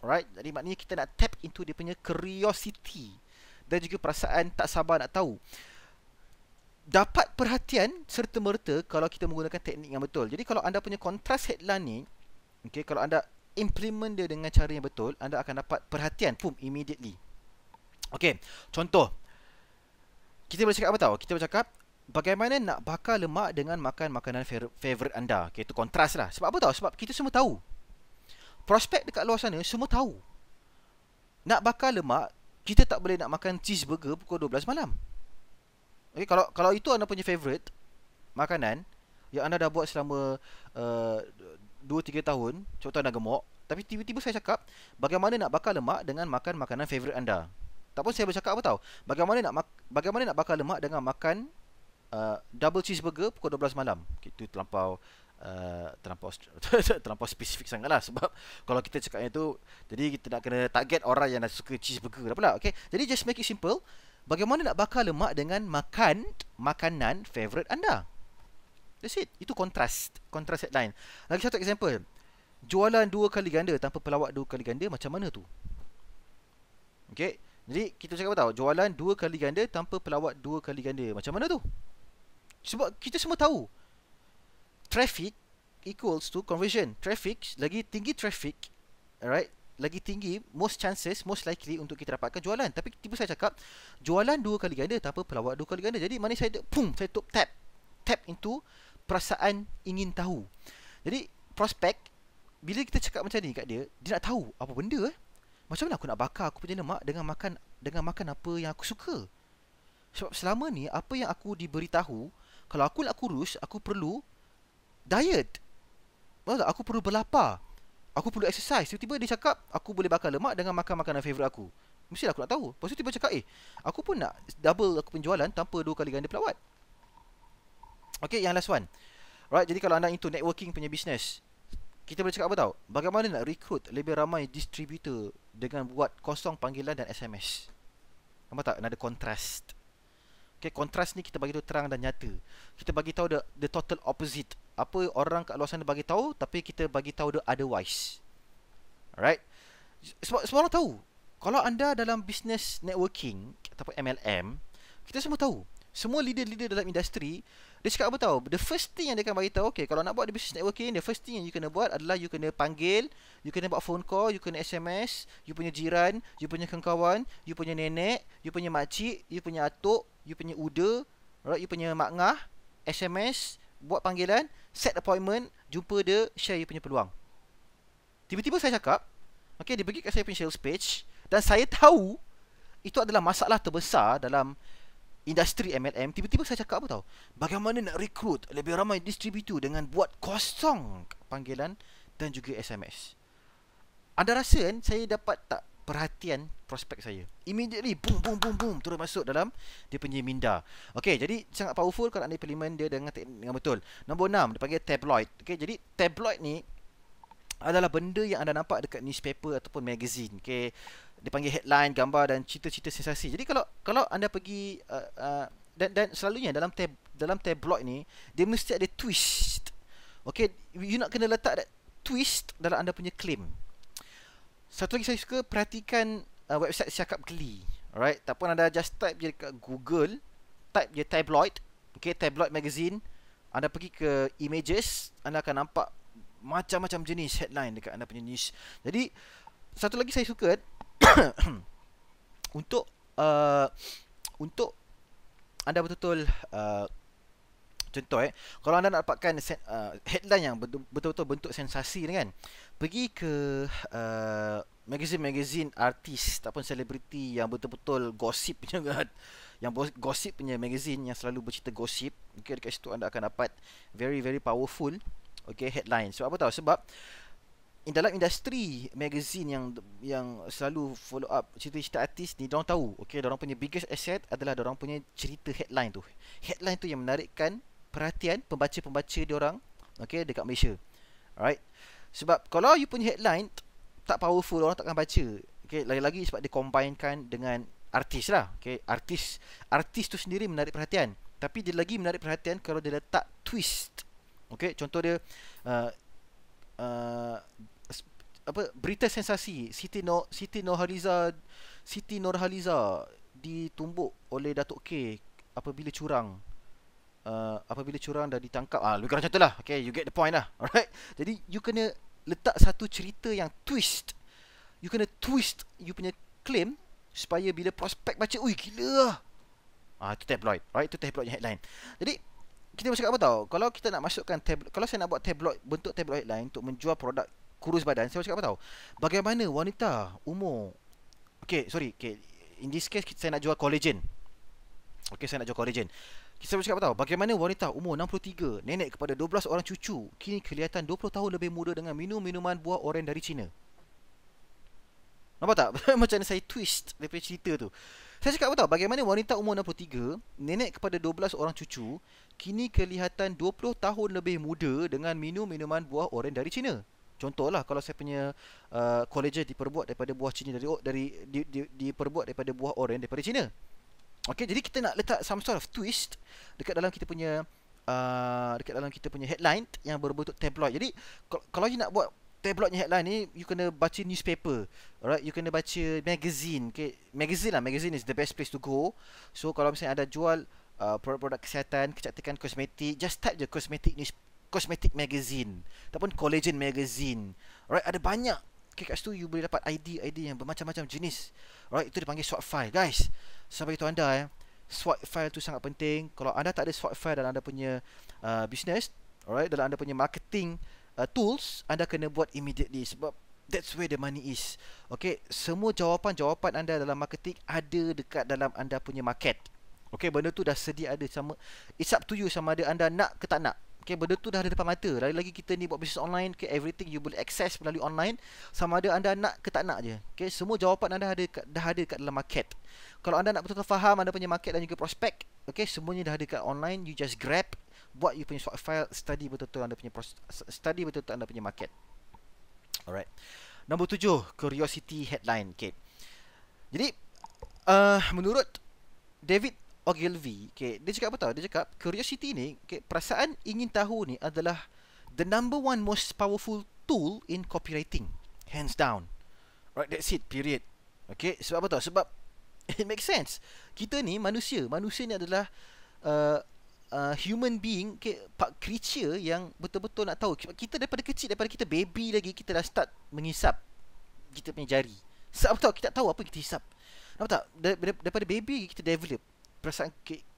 Speaker 1: Alright, jadi maknanya kita nak tap into dia punya curiosity dan juga perasaan tak sabar nak tahu. Dapat perhatian serta-merta kalau kita menggunakan teknik yang betul. Jadi kalau anda punya contrast headline ni, okay, kalau anda implement dia dengan cara yang betul, anda akan dapat perhatian immediately. Okay, contoh. Kita boleh cakap apa tahu? Kita boleh cakap bagaimana nak bakar lemak dengan makan makanan favorite anda. Okay, itu kontras lah. Sebab apa tahu? Sebab kita semua tahu. Prospek dekat luar sana semua tahu. Nak bakar lemak, kita tak boleh nak makan cheeseburger pukul 12 malam. Okay, kalau itu anda punya favorite makanan yang anda dah buat selama 2-3 tahun, contoh anda gemuk, tapi tiba-tiba saya cakap bagaimana nak bakar lemak dengan makan makanan favorite anda. Tak pun saya bercakap apa tahu? Bagaimana nak bakar lemak dengan makan double cheeseburger pukul 12 malam. Itu terlampau terlampau spesifik sangatlah, sebab kalau kita cakapnya tu, jadi kita nak kena target orang yang suka cheeseburger dah pula. Okay, jadi just make it simple. Bagaimana nak bakar lemak dengan makan makanan favorite anda. That's it. Itu kontras headline. Lagi satu example. Jualan 2 kali ganda tanpa pelawat 2 kali ganda, macam mana tu? Okay, jadi kita cakap apa tahu? Jualan 2 kali ganda tanpa pelawat 2 kali ganda, macam mana tu? Sebab kita semua tahu traffic equals to conversion. Traffic, lagi tinggi traffic, alright, lagi tinggi most chances, most likely untuk kita dapatkan jualan. Tapi tiba saya cakap jualan 2 kali ganda tanpa pelawat 2 kali ganda. Jadi mana saya saya tap into perasaan ingin tahu. Jadi prospek, bila kita cakap macam ni kat dia, dia nak tahu apa benda macam mana aku nak bakar aku punya lemak dengan makan apa yang aku suka. Sebab selama ni apa yang aku diberitahu, kalau aku nak kurus, aku perlu diet. Aku perlu berlapar. Aku perlu exercise. Tiba-tiba dia cakap aku boleh bakar lemak dengan makan makanan favourite aku. Mestilah aku nak tahu. Lepas tu tiba cakap aku pun nak double aku penjualan tanpa 2 kali ganda pelawat. Okay, yang last one. Right, jadi kalau anda into networking punya business, kita boleh cakap apa tahu? Bagaimana nak recruit lebih ramai distributor dengan buat kosong panggilan dan SMS. Nampak tak? Ada kontras. Okay, kontras ni kita bagi tahu terang dan nyata. Kita bagi tahu the total opposite. Apa orang kat luar sana bagi tahu, tapi kita bagi tahu the otherwise. Alright? Sebab semua orang tahu. Kalau anda dalam business networking ataupun MLM, kita semua tahu. Semua leader-leader dalam industri, dia cakap apa tahu? The first thing yang dia akan bagi tahu, okay, kalau nak buat business networking, the first thing yang you kena buat adalah you kena panggil, you kena buat phone call, you kena SMS, you punya jiran, you punya kawan, you punya nenek, you punya makcik, you punya atuk, you punya uda, right, you punya mak ngah, SMS, buat panggilan, set appointment, jumpa dia, share you punya peluang. Tiba-tiba saya cakap, okay, dia pergi kat saya punya sales page, dan saya tahu itu adalah masalah terbesar dalam industri MLM. Tiba-tiba saya cakap apa tahu? Bagaimana nak recruit lebih ramai distributor dengan buat kosong panggilan dan juga SMS. Anda rasa kan saya dapat tak perhatian prospek saya? Immediately boom terus masuk dalam dia punya minda. Okey, jadi sangat powerful kalau anda implement dia dengan teknik yang betul. Nombor 6, dia panggil tabloid. Okey, jadi tabloid ni adalah benda yang anda nampak dekat newspaper ataupun magazine. Okey, dia panggil headline, gambar dan cerita-cerita sensasi. Jadi kalau anda pergi dan selalunya dalam tabloid ni dia mesti ada twist. Okay, you nak kena letak that twist dalam anda punya claim. Satu lagi saya suka, perhatikan website Siakap Geli. Alright, tak pun anda just type je dekat Google, type je tabloid, okay, tabloid magazine, anda pergi ke images, anda akan nampak macam-macam jenis headline dekat anda punya news. Jadi satu lagi saya suka untuk anda betul-betul contoh kalau anda nak dapatkan headline yang betul-betul bentuk sensasi ni kan, pergi ke magazine artis ataupun selebriti yang betul-betul gossip punya kan, yang gossip punya magazine yang selalu bercerita gossip. Okay, dekat situ anda akan dapat very very powerful, okay, headline. Sebab apa tahu? Sebab dalam industri magazine yang selalu follow up cerita-cerita artis ni, diorang tahu, okay, diorang punya biggest asset adalah diorang punya cerita headline tu. Headline tu yang menarikkan perhatian pembaca-pembaca diorang, okay, dekat Malaysia. Alright. Sebab kalau you punya headline tak powerful, orang takkan baca. Okay, lagi-lagi sebab dia combinekan dengan artis lah. Okay, artis tu sendiri menarik perhatian, tapi dia lagi menarik perhatian kalau dia letak twist. Okay, contoh dia apa berita sensasi Siti Nurhaliza ditumbuk oleh Datuk K apabila curang. Apabila curang dah ditangkap. Lebih kurang macam tu lah. Okay, you get the point lah. Alright. Jadi you kena letak satu cerita yang twist. You kena twist you punya claim supaya bila prospek baca, ui gila lah. Itu tabloid. Alright, itu tabloid headline. Jadi kita macam apa tahu, kalau kita nak masukkan tabloid, kalau saya nak buat tabloid, bentuk tabloid headline untuk menjual produk kurus badan, saya macam apa tahu, bagaimana wanita umur, in this case saya nak jual collagen. Saya nak jual collagen. Kita macam apa tahu, bagaimana wanita umur 63, nenek kepada 12 orang cucu, kini kelihatan 20 tahun lebih muda dengan minum minuman buah oren dari China. Nampak tak? Macam mana saya twist daripada cerita tu. Saya cakap apa tahu, bagaimana wanita umur 63, nenek kepada 12 orang cucu, kini kelihatan 20 tahun lebih muda dengan minum minuman buah oren dari China. Contohlah, kalau saya punya collagen diperbuat daripada buah China, diperbuat daripada buah oren daripada China. Jadi kita nak letak some sort of twist dekat dalam kita punya headline yang berbentuk tabloid. Jadi kalau you nak buat tabloidnya headline ni, you kena baca newspaper. Alright, you kena baca magazine. Magazine is the best place to go. So kalau misalnya ada jual produk-produk kesihatan, kecantikan, kosmetik, just type je cosmetic magazine ataupun collagen magazine. Alright, ada banyak. Kat situ you boleh dapat idea yang bermacam-macam jenis. Alright, itu dipanggil SWOT file. Guys, saya beritahu anda SWOT file tu sangat penting. Kalau anda tak ada SWOT file dalam anda punya business, alright, dalam anda punya marketing tools, anda kena buat immediately, sebab that's where the money is. Semua jawapan-jawapan anda dalam marketing ada dekat dalam anda punya market. Benda tu dah sedia ada, sama it's up to you sama ada anda nak ke tak nak. Benda tu dah ada depan mata. Lagi-lagi kita ni buat bisnes online, everything you boleh access melalui online, sama ada anda nak ke tak nak je. Semua jawapan anda dah ada kat dalam market. Kalau anda nak betul-betul faham anda punya market dan juga prospek, semuanya dah ada kat online, you just grab, buat you punya SWOT file, study betul-betul anda punya market. Alright. Nombor 7, curiosity headline. Jadi menurut David Ogilvy, dia cakap apa tahu? Dia cakap curiosity ni, perasaan ingin tahu ni adalah the number one most powerful tool in copywriting, hands down. Right, that's it, period. Sebab apa tahu? Sebab it makes sense. Kita ni manusia ni adalah human being, creature yang betul-betul nak tahu. Kita daripada kecil, daripada kita baby lagi, kita dah start mengisap kita punya jari. Sebab tahu kita tahu apa kita hisap. Nampak tak? Daripada baby kita develop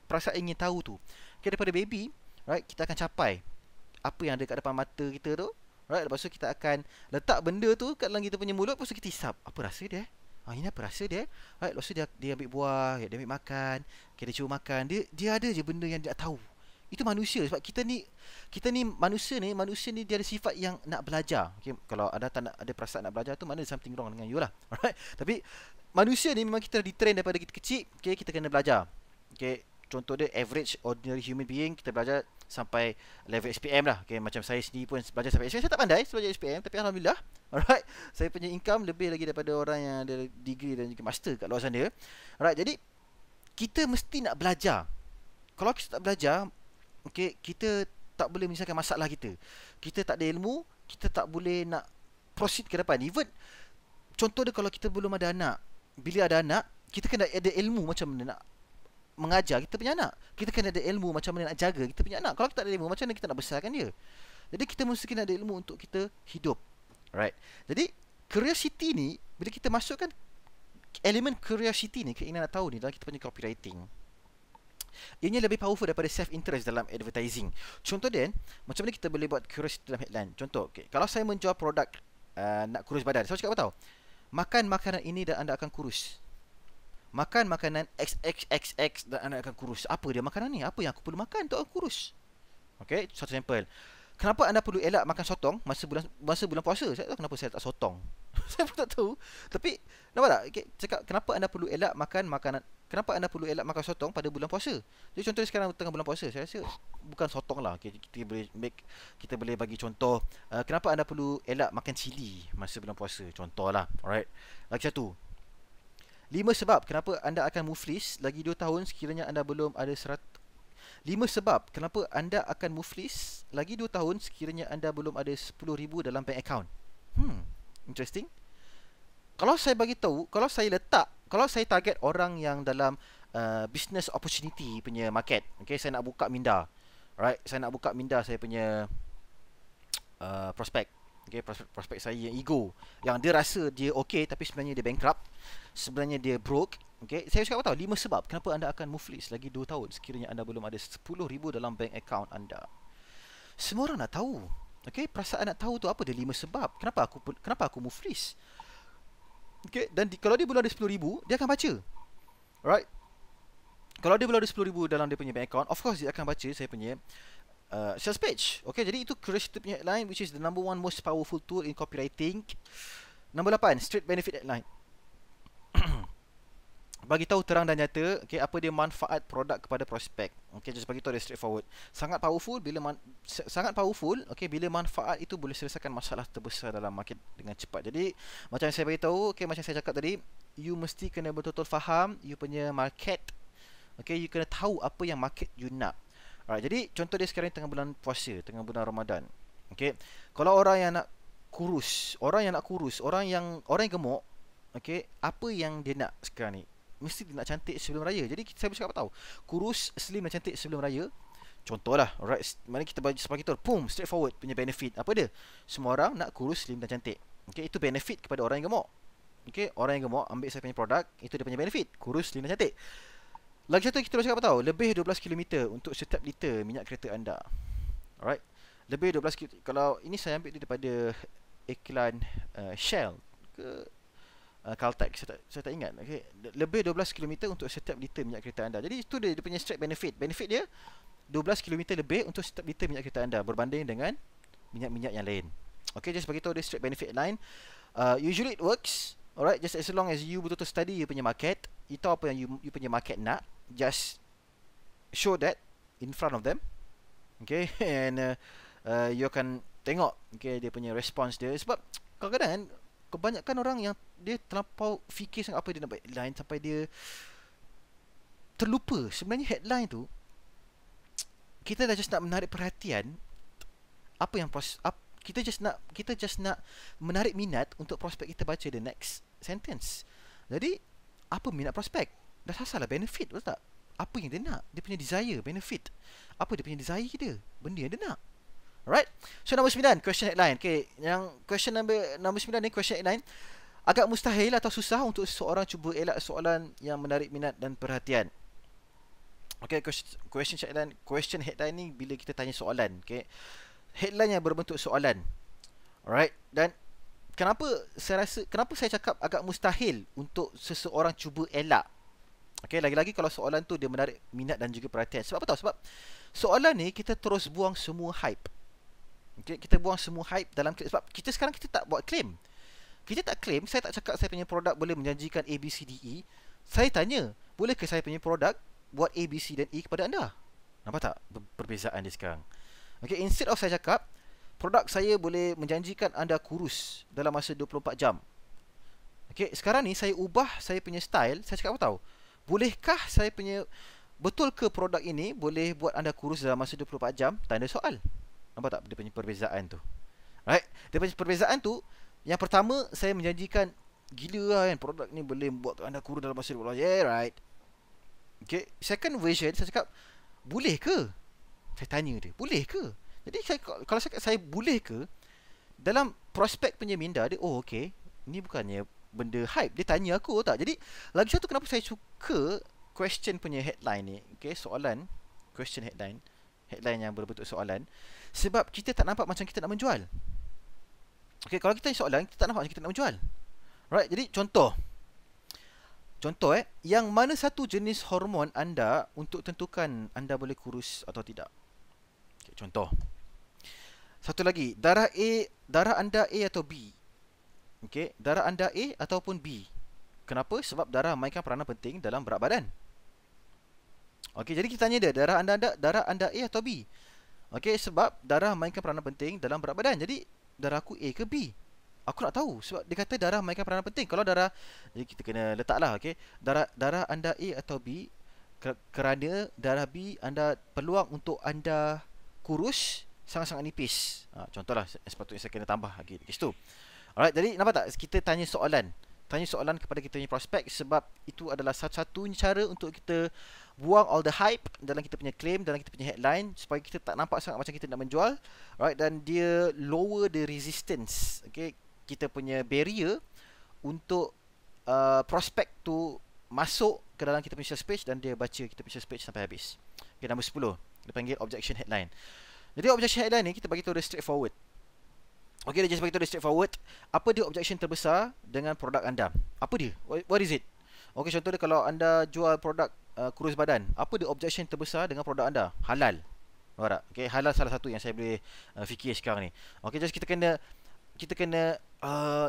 Speaker 1: perasaan ingin tahu tu. Daripada baby, right, kita akan capai apa yang ada kat depan mata kita tu. Right, lepas tu kita akan letak benda tu kat dalam kita punya mulut, lepas tu kita hisap. Apa rasa dia? Ini apa rasa dia? Right, lepas tu dia ambil buah, dia ambil makan, dia cium makan. Dia ada je benda yang dia tahu. Itu manusia. Sebab kita ni manusia ni dia ada sifat yang nak belajar. Kalau anda tak nak ada perasaan nak belajar tu, mana something wrong dengan you lah. Alright. Tapi manusia ni memang kita di-train daripada kita kecil, kita kena belajar. Contoh dia average ordinary human being, kita belajar sampai level SPM lah. Macam saya sendiri pun belajar sampai SPM. Saya tak pandai belajar SPM, tapi alhamdulillah, alright, saya punya income lebih lagi daripada orang yang ada degree dan juga master kat luar sana. Alright, jadi kita mesti nak belajar. Kalau kita tak belajar, kita tak boleh menyelesaikan masalah kita. Kita tak ada ilmu, kita tak boleh nak proceed ke depan. Even contoh dia, kalau kita belum ada anak, bila ada anak, kita kena ada ilmu macam mana nak mengajar kita punya anak. Kita kena ada ilmu macam mana nak jaga kita punya anak. Kalau kita tak ada ilmu, macam mana kita nak besarkan dia? Jadi kita mesti kena ada ilmu untuk kita hidup. Alright. Jadi curiosity ni, bila kita masukkan elemen curiosity ni, keinginan nak tahu ni dalam kita punya copywriting, ianya lebih powerful daripada self-interest dalam advertising. Contoh dia, macam mana kita boleh buat curiosity dalam headline. Contoh, kalau saya menjual produk nak kurus badan, saya cakap apa tahu? Makan makanan ini dan anda akan kurus. Makan makanan XXXX dan anda akan kurus. Apa dia makanan ni? Apa yang aku perlu makan untuk aku kurus? Satu sampel. Kenapa anda perlu elak makan sotong masa bulan puasa? Saya tak tahu kenapa saya tak sotong. Saya pun tak tahu. Tapi nampak tak? Cakap kenapa anda perlu elak makan makanan, kenapa anda perlu elak makan sotong pada bulan puasa? Jadi contohnya sekarang tengah bulan puasa, saya rasa bukan sotong lah. Kita boleh bagi contoh, kenapa anda perlu elak makan cili masa bulan puasa? Contohlah. Alright. Lagi satu. 5 sebab kenapa anda akan muflis lagi 2 tahun sekiranya anda belum ada 5 sebab kenapa anda akan muflis lagi 2 tahun sekiranya anda belum ada 10,000 dalam bank account. Interesting. Kalau saya bagi tahu, kalau saya target orang yang dalam business opportunity punya market, okay, saya nak buka minda, right? Saya nak buka minda saya punya prospek, okay, prospek saya yang ego, yang dia rasa dia okay tapi sebenarnya dia bankrupt, sebenarnya dia broke, okay. Saya cakap apa tahu 5 sebab kenapa anda akan muflis lagi 2 tahun sekiranya anda belum ada 10,000 dalam bank account anda. Semua orang nak tahu, okay, perasaan nak tahu tu apa dia 5 sebab kenapa aku muflis. Okay, dan kalau dia belum ada 10,000, dia akan baca. Alright. Kalau dia belum ada 10,000 dalam dia punya bank account, of course dia akan baca saya punya sales page. Okay, jadi itu curiosity punya headline, which is the number 1 most powerful tool in copywriting. Nombor 8, straight benefit headline. Bagi tahu terang dan nyata, okay, apa dia manfaat produk kepada prospek. Okay, just bagi tahu dia straightforward. Sangat powerful okay, bila manfaat itu boleh selesaikan masalah terbesar dalam market dengan cepat. Jadi macam saya bagi tahu, okay, macam saya cakap tadi, you mesti kena betul-betul faham you punya market. Okay, you kena tahu apa yang market you nak. Alright, jadi contoh dia sekarang tengah bulan puasa, tengah bulan Ramadan. Okay, kalau orang yang nak kurus, orang yang gemuk, okay, apa yang dia nak sekarang ni? Mesti dia nak cantik sebelum raya. Jadi saya bercakap apa tahu, kurus, slim dan cantik sebelum raya. Contohlah, alright, mari kita bagi sebagai contoh, boom, straightforward punya benefit. Apa dia? Semua orang nak kurus, slim dan cantik. Okay, itu benefit kepada orang yang gemuk. Okay, orang yang gemuk ambil saya punya produk, itu dia punya benefit, kurus, slim dan cantik. Lagi satu kita bercakap apa tahu, lebih 12 km untuk setiap liter minyak kereta anda. Alright, lebih 12 km. Kalau ini saya ambil daripada iklan Shell ke Caltex, saya tak ingat. Okay, lebih 12 km untuk setiap liter minyak kereta anda. Jadi itu dia punya straight benefit. Benefit dia 12 km lebih untuk setiap liter minyak kereta anda berbanding dengan minyak-minyak yang lain. Okay, just bagi tahu dia straight benefit line. Usually it works. Alright, just as long as you betul-betul study you punya market, you tahu apa yang you punya market nak, just show that in front of them. Okay, and you akan tengok, okay, dia punya response dia. Sebab kadang-kadang kebanyakan orang yang dia terlampau fikir sangat apa dia nak buat headline sampai dia terlupa sebenarnya headline tu kita dah just nak menarik perhatian apa yang kita just nak menarik minat untuk prospek kita baca the next sentence. Jadi apa minat prospek? Dah sasar lah benefit, betul tak? Apa yang dia nak? Dia punya desire, benefit. Apa dia punya desire dia? Benda yang dia nak. Alright. So nombor 9, question headline. Okay, yang question nombor 9 ni question headline. Agak mustahil atau susah untuk seseorang cuba elak soalan yang menarik minat dan perhatian. Okay, question headline ni bila kita tanya soalan. Okay, headline yang berbentuk soalan. Alright. Dan kenapa saya cakap agak mustahil untuk seseorang cuba elak? Okay, lagi-lagi kalau soalan tu dia menarik minat dan juga perhatian. Sebab apa tahu? Sebab soalan ni kita terus buang semua hype. Okay, kita buang semua hype dalam, sebab kita sekarang kita tak buat claim. Kita tak claim, saya tak cakap saya punya produk boleh menjanjikan A, B, C, D, E. Saya tanya, bolehkah saya punya produk buat A, B, C dan E kepada anda? Nampak tak perbezaan dia sekarang? Okay, instead of saya cakap produk saya boleh menjanjikan anda kurus dalam masa 24 jam. Okay, sekarang ni saya ubah saya punya style. Saya cakap apa tahu? Bolehkah saya punya, betul ke produk ini boleh buat anda kurus dalam masa 24 jam? Tanda soal. Nampak tak dia punya perbezaan tu? Right? Dia punya perbezaan tu, yang pertama saya menjanjikan gila lah kan, produk ni boleh buat anda kurus dalam masa 24 jam. Yeah, right. Okay, second version saya cakap boleh ke? Saya tanya dia, boleh ke? Jadi kalau saya boleh ke, dalam prospek punya minda dia, oh okay, ni bukannya benda hype. Dia tanya aku tak. Jadi lagi satu kenapa saya suka question punya headline ni, okay, soalan, question headline yang berbentuk soalan, sebab kita tak nampak macam kita nak menjual. Okay, kalau kita tanya soalan, kita tak nampak macam kita nak menjual. Right, jadi contoh yang mana satu jenis hormon anda untuk tentukan anda boleh kurus atau tidak. Okay, contoh. Satu lagi, darah anda A atau B. Okay, darah anda A ataupun B. Kenapa? Sebab darah mainkan peranan penting dalam berat badan. Okay, jadi kita tanya dia, darah anda A atau B? Okay, sebab darah mainkan peranan penting dalam berat badan. Jadi darah aku A ke B? Aku nak tahu sebab dia kata darah mainkan peranan penting. Kalau darah, jadi kita kena letaklah, okay, darah anda A atau B, kerana darah B anda peluang untuk anda kurus sangat-sangat nipis. Contohlah sepatutnya saya kena tambah lagi kat situ. Alright, jadi nampak tak? Kita tanya soalan. Tanya soalan kepada kita punya prospek sebab itu adalah satu-satunya cara untuk kita buang all the hype dalam kita punya claim, dalam kita punya headline supaya kita tak nampak sangat macam kita nak menjual. Alright, dan dia lower the resistance. Okay, kita punya barrier untuk prospek tu masuk ke dalam kita punya sales page dan dia baca kita punya sales page sampai habis. Okay, nombor 10. Kita panggil objection headline. Jadi objection headline ni kita bagi tahu dia straightforward. Okay, dia just bagi tahu dia straightforward. Apa dia objection terbesar dengan produk anda? Apa dia? What is it? Okay, contoh dia kalau anda jual produk kurus badan, apa dia objection terbesar dengan produk anda? Halal. Nampak tak? Okay, halal salah satu yang saya boleh fikir sekarang ni. Okay, just kita kena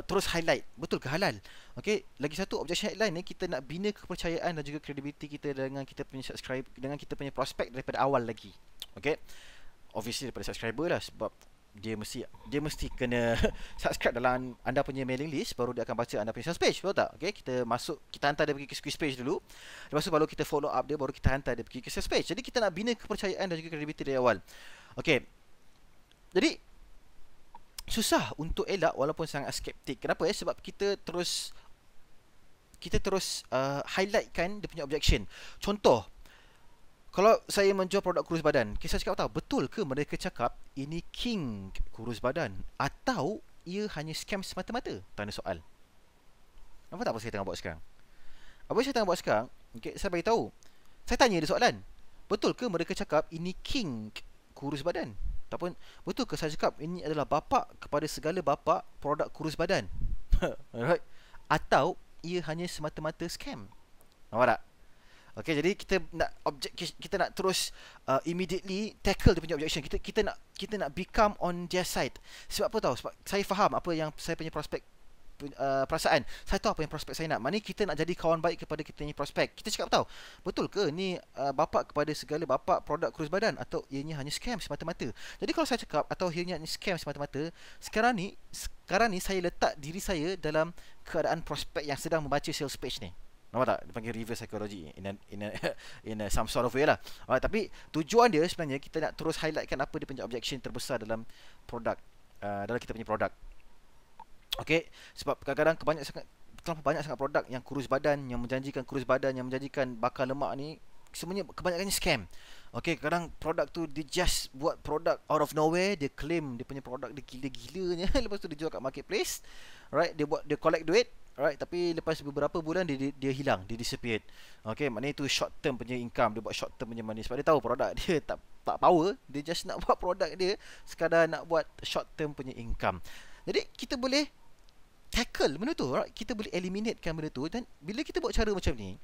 Speaker 1: terus highlight. Betul ke halal? Okay, lagi satu objection headline ni kita nak bina kepercayaan dan juga credibility kita dengan kita punya subscribe, dengan kita punya prospek daripada awal lagi. Okay, obviously daripada subscriber lah, sebab dia mesti kena subscribe dalam anda punya mailing list, baru dia akan baca anda punya sales page, betul tak? Okay, kita hantar dia pergi ke squeeze page dulu. Lepas tu baru kita follow up dia, baru kita hantar dia pergi ke sales page. Jadi kita nak bina kepercayaan dan juga credibility dari awal. Okay, jadi susah untuk elak walaupun sangat skeptik. Kenapa? Sebab kita terus highlightkan dia punya objection. Contoh, kalau saya menjual produk kurus badan, saya cakap tahu, betul ke mereka cakap ini king kurus badan atau ia hanya scam semata-mata? Tanda soal. Nampak tak apa saya tengah buat sekarang? Apa yang saya tengah buat sekarang? Okay, saya bagi tahu. Saya tanya dia soalan. Betul ke mereka cakap ini king kurus badan? Ataupun betul ke saya cakap ini adalah bapa kepada segala bapa produk kurus badan? Alright. Atau ia hanya semata-mata scam? Nampak tak? Okay, jadi kita nak terus immediately tackle dia punya objection. Kita nak become on their side. Sebab apa tahu? Sebab saya faham apa yang saya punya prospek perasaan. Saya tahu apa yang prospek saya nak. Maknanya kita nak jadi kawan baik kepada kita punya prospek. Kita cakap tahu, betul ke ni bapa kepada segala bapa produk kurus badan atau ianya hanya scam semata-mata? Jadi kalau saya cakap atau ianya scam semata-mata, sekarang ni saya letak diri saya dalam keadaan prospek yang sedang membaca sales page ni. Nampak tak? Dia panggil reverse psychology in a some sort of way lah. Alright, tapi tujuan dia sebenarnya kita nak terus highlightkan apa dia punya objection terbesar dalam produk, dalam kita punya produk. Okay, sebab kadang-kadang terlalu banyak sangat produk yang kurus badan, yang menjanjikan kurus badan, yang menjanjikan bakar lemak ni, semuanya kebanyakannya scam. Okay, kadang produk tu dia just buat produk out of nowhere, dia claim dia punya produk dia gila-gilanya, lepas tu dia jual kat marketplace. Right, dia collect duit. Alright, tapi lepas beberapa bulan dia hilang, dia disappeared. Okay, maknanya itu short term punya income, dia buat short term punya money sebab dia tahu produk dia tak power, dia just nak buat produk dia sekadar nak buat short term punya income. Jadi kita boleh tackle benda tu, right? Kita boleh eliminatekan benda tu. Dan bila kita buat cara macam ni,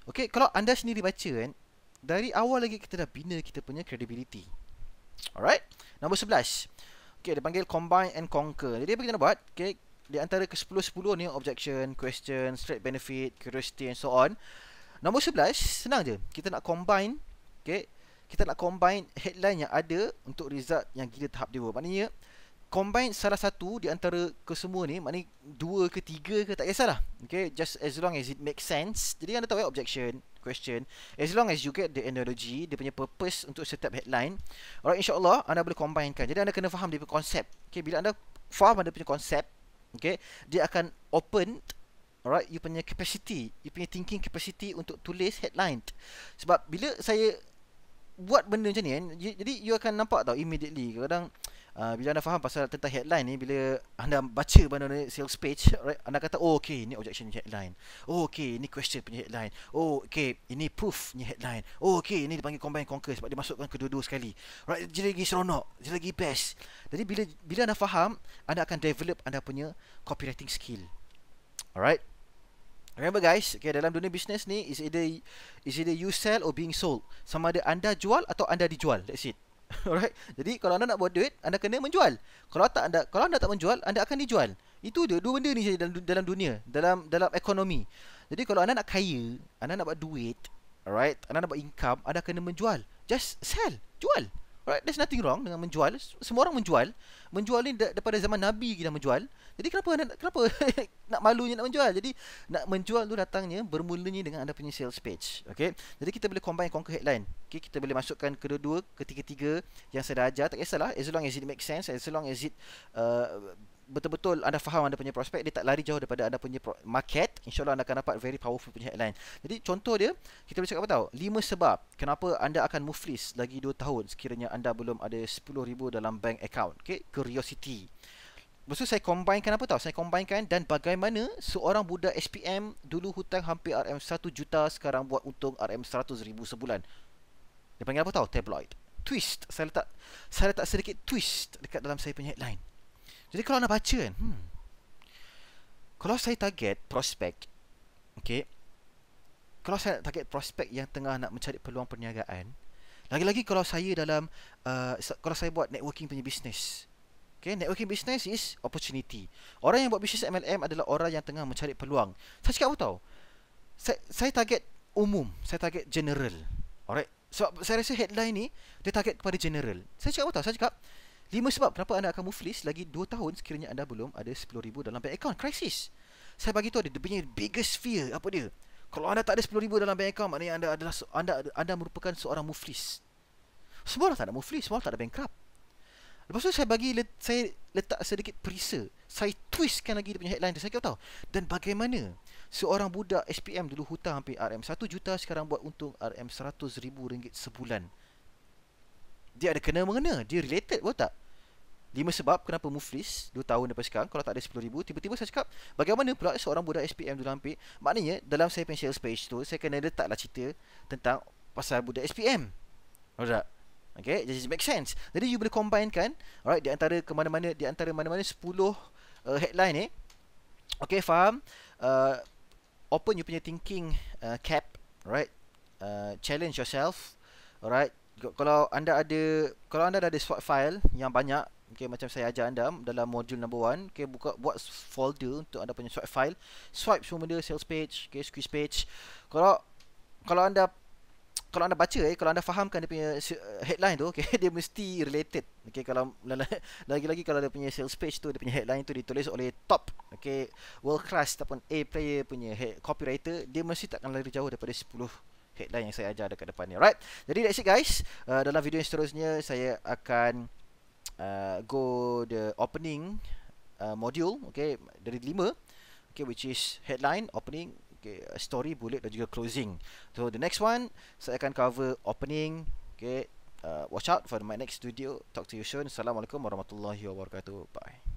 Speaker 1: okay, kalau anda sendiri baca kan, dari awal lagi kita dah bina kita punya credibility. Alright, nombor 11. Okay, dia panggil combine and conquer. Jadi apa kita nak buat? Okay, di antara ke 10-10 ni, objection, question, straight benefit, curiosity and so on. Nombor 11 senang je. Kita nak combine, okay, kita nak combine headline yang ada untuk result yang gila tahap dewa. Maknanya combine salah satu di antara kesemua ni, maknanya 2 ke 3 ke tak kisahlah. Okay, just as long as it makes sense. Jadi anda tahu ya, objection, question, as long as you get the analogy, dia punya purpose untuk setiap headline. Alright, insyaAllah anda boleh combinekan. Jadi anda kena faham dia punya konsep. Okay, bila anda faham anda punya konsep, okay, dia akan open, alright, you punya capacity, you punya thinking capacity untuk tulis headline. Sebab bila saya buat benda macam ni kan, jadi you akan nampak tau immediately. Kadang bila anda faham pasal tentang headline ni, bila anda baca benda ni sales page, right, anda kata, oh okay, ni objection punya headline. Oh okay, ni question punya headline. Oh okay, ini proof punya headline. Oh okay, ni dipanggil combine conquer sebab dia masukkan kedua-dua sekali. Right, jadi lagi seronok, jadi lagi best. Jadi bila anda faham, anda akan develop anda punya copywriting skill. Alright. Remember guys, okay, dalam dunia bisnes ni is either you sell or being sold. Sama ada anda jual atau anda dijual. That's it. Alright. Jadi kalau anda nak buat duit, anda kena menjual. Kalau anda tak menjual, anda akan dijual. Itu dia, dua benda ni saja dalam dunia, dalam ekonomi. Jadi kalau anda nak kaya, anda nak buat duit, alright, anda nak buat income, anda kena menjual. Just sell, jual. Alright, there's nothing wrong dengan menjual. Semua orang menjual. Menjual ni daripada zaman Nabi kita menjual. Jadi kenapa nak malunya nak menjual? Jadi nak menjual tu datangnya bermulanya dengan anda punya sales page. Okay, jadi kita boleh combine conquer headline. Okay, kita boleh masukkan kedua-dua, ketiga-tiga yang saya dah ajar. Tak kisahlah, as long as it makes sense, as long as it betul-betul anda faham anda punya prospek, dia tak lari jauh daripada anda punya market, insyaAllah anda akan dapat very powerful punya headline. Jadi contoh dia, kita boleh cakap apa tahu? 5 sebab kenapa anda akan muflis lagi 2 tahun sekiranya anda belum ada 10,000 dalam bank account. Okay, curiosity. Lepas tu saya combinekan apa tahu? Saya combinekan dan bagaimana seorang budak SPM dulu hutang hampir RM1 juta, sekarang buat untung RM100,000 sebulan. Dia panggil apa tahu? Tabloid. Twist. Saya letak sedikit twist dekat dalam saya punya headline. Jadi kalau anda baca kan, kalau saya target prospek, okay, kalau saya target prospek yang tengah nak mencari peluang perniagaan, lagi-lagi kalau saya dalam, kalau saya buat networking punya bisnes. Okay, networking business is opportunity. Orang yang buat bisnes MLM adalah orang yang tengah mencari peluang. Saya cakap apa tahu? Saya target umum, saya target general. Alright. Sebab saya rasa headline ni dia target kepada general. Saya cakap apa tahu? Saya cakap 5 sebab kenapa anda akan muflis lagi 2 tahun sekiranya anda belum ada 10,000 dalam bank account. Krisis. Saya bagi tahu dia punya biggest fear apa dia? Kalau anda tak ada 10,000 dalam bank account, maknanya anda merupakan seorang muflis. Semua orang tak ada muflis, semua orang tak ada bankrupt. Lepas tu saya letak sedikit perisa. Saya twistkan lagi dia punya headline tu. Saya kata tahu. Dan bagaimana seorang budak SPM dulu hutang hampir RM1 juta, sekarang buat untung RM100,000 sebulan. Dia ada kena-mengena. Dia related, betul tak? 5 sebab kenapa muflis 2 tahun lepas sekarang kalau tak ada 10,000. Tiba-tiba saya cakap, bagaimana pula seorang budak SPM dulu hampir. Maknanya dalam saya punya sales page tu, saya kena letaklah cerita tentang pasal budak SPM. Betul tak? Okay, jadi make sense. Jadi you boleh combinekan, alright, di antara mana-mana 10 headline ni. Okay, faham? Open you punya thinking cap, right? Challenge yourself, alright. Kalau anda dah ada swap file yang banyak, okay, macam saya ajar anda dalam modul number 1, okay, buat folder untuk anda punya swap file, swipe semua benda, sales page, okay, squeeze page. Kalau anda baca, kalau anda fahamkan dia punya headline tu, okay, dia mesti related. Okay, kalau lagi-lagi kalau dia punya sales page tu, dia punya headline tu ditulis oleh top, okay, world class ataupun A player punya copywriter, dia mesti takkan lari jauh daripada 10 headline yang saya ajar dekat depan ni. Alright. Jadi that's it guys. Dalam video yang seterusnya saya akan go the opening module, okay, dari 5, okay, which is headline, opening, okay, story, bullet dan juga closing. So the next one saya akan cover opening. Okay, watch out for my next video. Talk to you soon. Assalamualaikum warahmatullahi wabarakatuh. Bye.